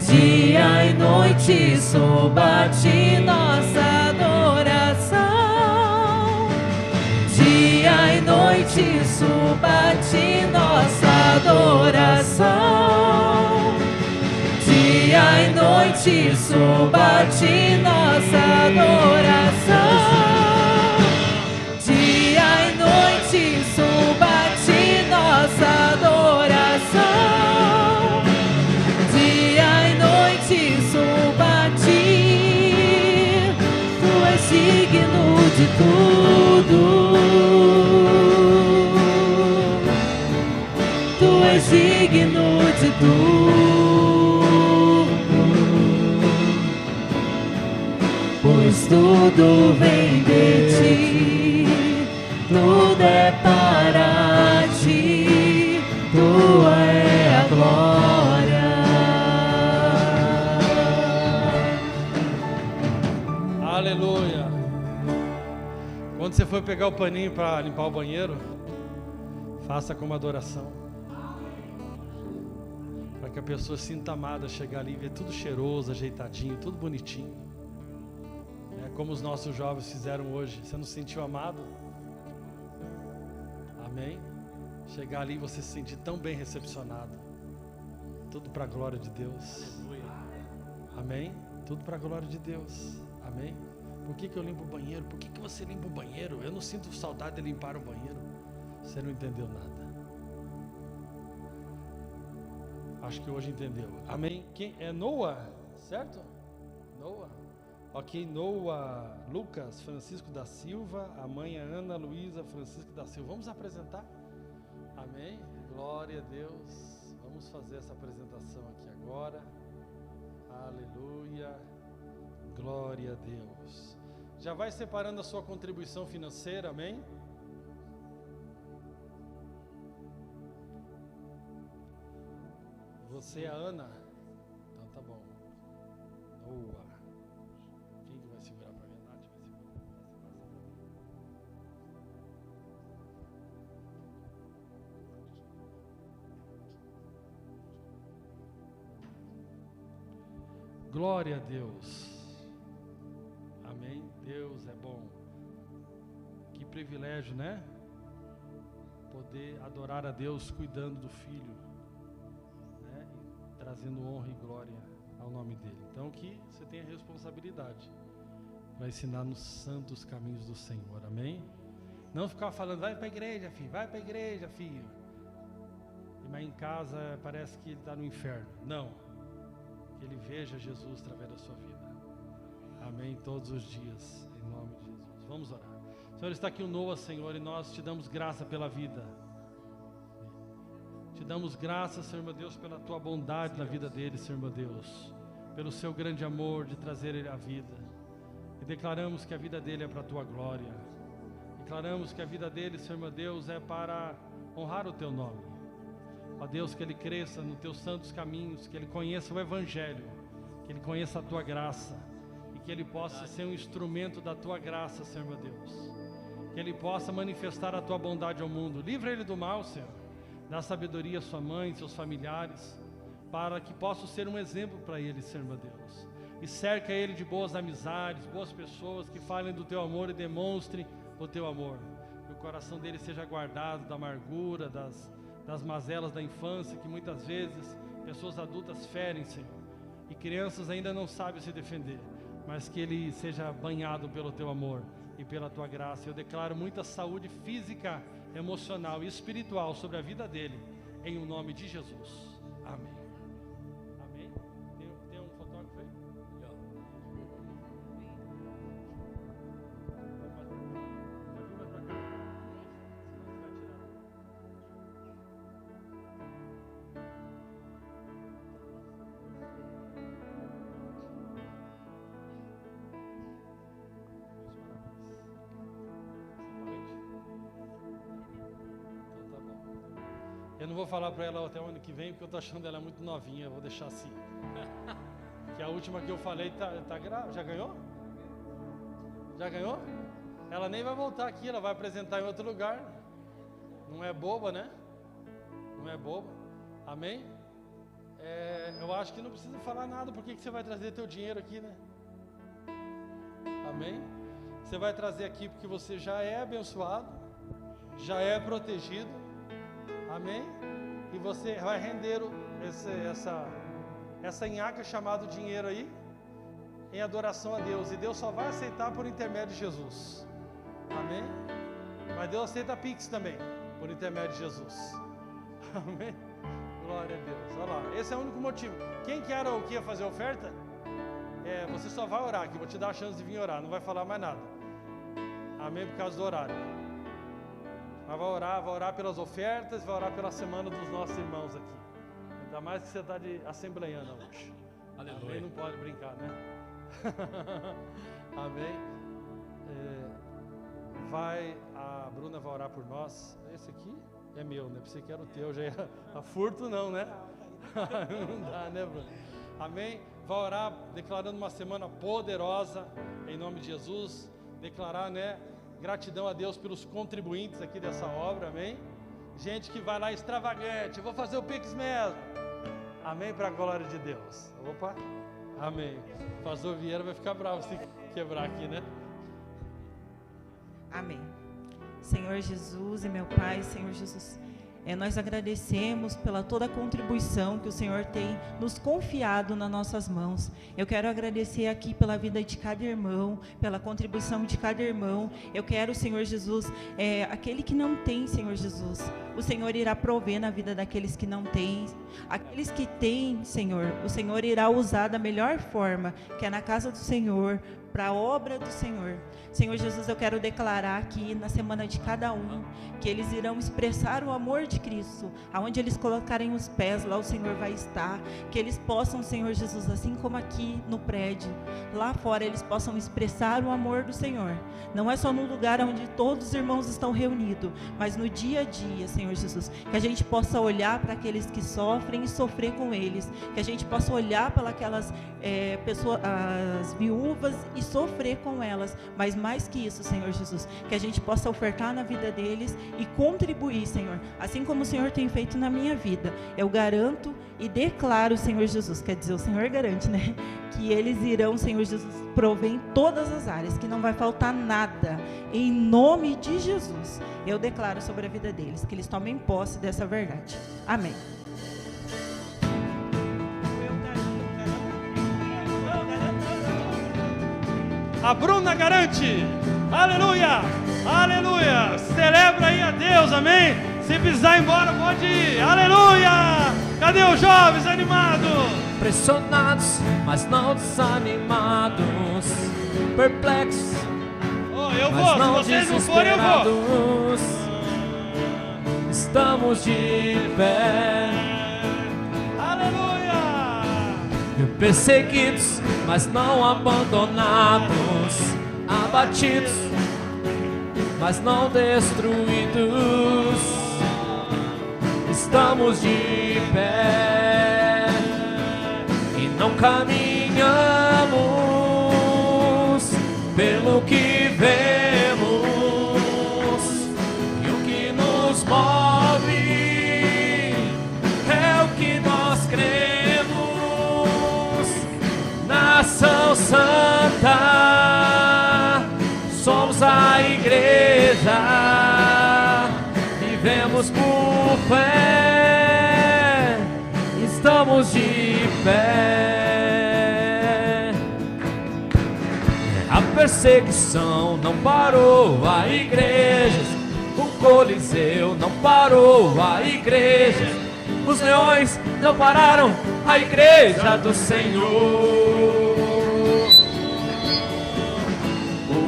Dia e noite suba a Ti nossa adoração. Dia e noite suba a Ti nossa adoração. Dia e noite suba a Ti nossa adoração. Dia e noite suba a Ti nossa adoração. Dia e noite suba a Ti. Tu és digno de tudo. Tu és digno de tudo. Pois tudo vem de Ti. Tudo é para Ti, Tua é a glória. Aleluia. Quando você for pegar o paninho para limpar o banheiro, faça como adoração, para que a pessoa sinta amada, chegar ali e ver tudo cheiroso, ajeitadinho, tudo bonitinho. É como os nossos jovens fizeram hoje. Você não se sentiu amado? Amém? Chegar ali e você se sentir tão bem recepcionado. Tudo para a glória de Deus. Amém? Tudo para a glória de Deus. Amém? Por que eu limpo o banheiro? Por que você limpa o banheiro? Eu não sinto saudade de limpar o banheiro. Você não entendeu nada. Acho que hoje entendeu. Amém? Quem é? Noah, certo? Noah. Ok, Noah, Lucas Francisco da Silva, a mãe é Ana Luísa Francisco da Silva. Vamos apresentar? Amém? Glória a Deus. Vamos fazer essa apresentação aqui agora. Aleluia. Glória a Deus. Já vai separando a sua contribuição financeira, amém? Você é a Ana? Então tá bom. Noah. Quem que vai segurar para mim? Nath vai segurar. Glória a Deus. Amém. Deus é bom. Que privilégio, né? Poder adorar a Deus cuidando do filho, né? E trazendo honra e glória ao nome dele. Então que você tenha responsabilidade para ensinar nos santos caminhos do Senhor, amém? Não ficar falando, vai para a igreja, filho, vai para a igreja, filho. Mas em casa parece que ele está no inferno. Não, que ele veja Jesus através da sua vida, amém? Todos os dias, em nome de Jesus. Vamos orar. Senhor, está aqui o Noah, Senhor, e nós te damos graça pela vida. Te damos graça, Senhor meu Deus, pela tua bondade na vida dele, Senhor meu Deus, pelo seu grande amor de trazer ele à vida. E declaramos que a vida dele é para a tua glória. Declaramos que a vida dele, Senhor meu Deus, é para honrar o teu nome. Ó Deus, que ele cresça nos teus santos caminhos, que ele conheça o Evangelho, que ele conheça a tua graça, e que ele possa ser um instrumento da tua graça, Senhor meu Deus. Que ele possa manifestar a tua bondade ao mundo. Livra ele do mal, Senhor. Dá sabedoria à sua mãe, seus familiares, para que possa ser um exemplo para ele, Senhor meu Deus. E cerca ele de boas amizades, boas pessoas que falem do teu amor e demonstrem o teu amor. Que o coração dele seja guardado da amargura, das mazelas da infância, que muitas vezes pessoas adultas ferem, Senhor. E crianças ainda não sabem se defender, mas que ele seja banhado pelo teu amor e pela tua graça. Eu declaro muita saúde física, emocional e espiritual sobre a vida dele, em o nome de Jesus. Amém. Amém. Tem um fotógrafo aí? Eu não vou falar para ela até o ano que vem, porque eu estou achando ela muito novinha, eu vou deixar assim. Que a última que eu falei tá grávida. Já ganhou? Já ganhou? Ela nem vai voltar aqui, ela vai apresentar em outro lugar. Não é boba, né? Não é boba. Amém? Eu acho que não precisa falar nada, porque que você vai trazer teu dinheiro aqui, né? Amém? Você vai trazer aqui porque você já é abençoado, já é protegido. Amém? E você vai render essa nhaca chamada dinheiro aí em adoração a Deus. E Deus só vai aceitar por intermédio de Jesus. Amém? Mas Deus aceita Pix também, por intermédio de Jesus. Amém? Glória a Deus. Olha lá, esse é o único motivo. Quem que era o que ia fazer oferta? Você só vai orar aqui, vou te dar a chance de vir orar, não vai falar mais nada. Amém? Por causa do horário. Mas vai orar pelas ofertas, vai orar pela semana dos nossos irmãos aqui. Ainda mais que você está de assembleiana hoje. Aleluia. Amém? Não pode brincar, né? Amém? A Bruna vai orar por nós. Esse aqui é meu, né? Pensei que era o teu, já ia a furto não, né? Não dá, né, Bruna? Amém? Vai orar declarando uma semana poderosa, em nome de Jesus. Declarar, né? Gratidão a Deus pelos contribuintes aqui dessa obra, amém? Gente que vai lá extravagante, eu vou fazer o Pix mesmo, amém? Para a glória de Deus. Opa, amém. O pastor Vieira vai ficar bravo se quebrar aqui, né? Amém. Senhor Jesus e meu Pai, Senhor Jesus, nós agradecemos pela toda a contribuição que o Senhor tem nos confiado nas nossas mãos. Eu quero agradecer aqui pela vida de cada irmão, pela contribuição de cada irmão. Eu quero, Senhor Jesus, aquele que não tem, Senhor Jesus, o Senhor irá prover na vida daqueles que não têm. Aqueles que têm, Senhor, o Senhor irá usar da melhor forma, que é na casa do Senhor, para a obra do Senhor. Senhor Jesus, eu quero declarar aqui na semana de cada um, que eles irão expressar o amor de Cristo, aonde eles colocarem os pés, lá o Senhor vai estar, que eles possam, Senhor Jesus, assim como aqui no prédio, lá fora eles possam expressar o amor do Senhor, não é só no lugar onde todos os irmãos estão reunidos, mas no dia a dia, Senhor Jesus, que a gente possa olhar para aqueles que sofrem e sofrer com eles, que a gente possa olhar para aquelas pessoas, as viúvas, e sofrer com elas, mas mais que isso, Senhor Jesus, que a gente possa ofertar na vida deles e contribuir, Senhor, assim como o Senhor tem feito na minha vida. Eu garanto e declaro, Senhor Jesus, quer dizer, o Senhor garante, né, que eles irão, Senhor Jesus, prover em todas as áreas, que não vai faltar nada, em nome de Jesus. Eu declaro sobre a vida deles, que eles tomem posse dessa verdade. Amém. A Bruna garante. Aleluia, aleluia. Celebra aí a Deus, amém? Se precisar ir embora, pode ir. Aleluia. Cadê os jovens animados? Pressionados, mas não desanimados. Perplexos, Eu mas vou, não se vocês não forem, eu vou. desesperados. Estamos de pé. Aleluia. Perseguidos, mas não abandonados. Abatidos, mas não destruídos. Estamos de pé e não caminhamos pelo que vemos, e o que nos move é o que nós cremos. Nação Santa, somos a igreja, vivemos por fé, estamos de pé. A perseguição não parou a igreja, o Coliseu não parou a igreja, os leões não pararam a igreja do Senhor.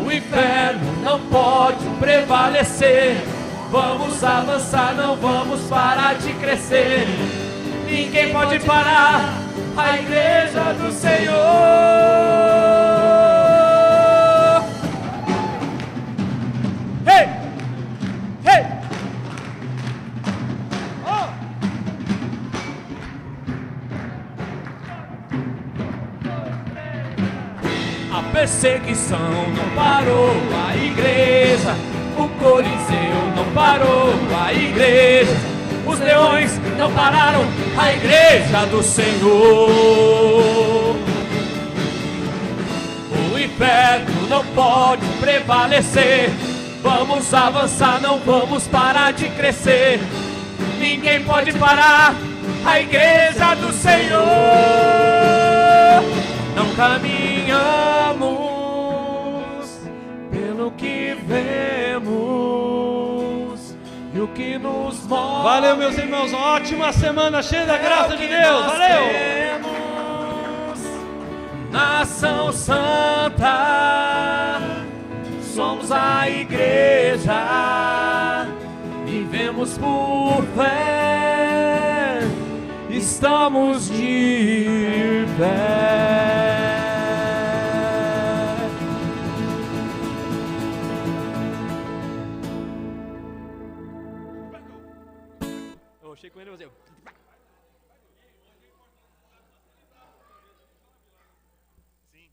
O inferno não pode prevalecer. Vamos avançar, não vamos parar de crescer. Ninguém pode parar a igreja do Senhor. Hey! Hey! Oh! A perseguição não parou a igreja, o Coliseu não parou a igreja, os leões não pararam a igreja do Senhor. O inferno não pode prevalecer. Vamos avançar, não vamos parar de crescer. Ninguém pode parar a igreja do Senhor. Não caminhamos pelo que vemos e o que nos move. Valeu, meus irmãos, uma ótima semana cheia da graça de Deus. Valeu! Nação Santa, somos a igreja, vivemos por fé, estamos de pé. Eu achei com ele, mas eu... Sim,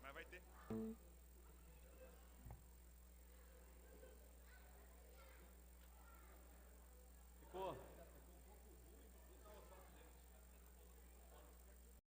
mas vai ter.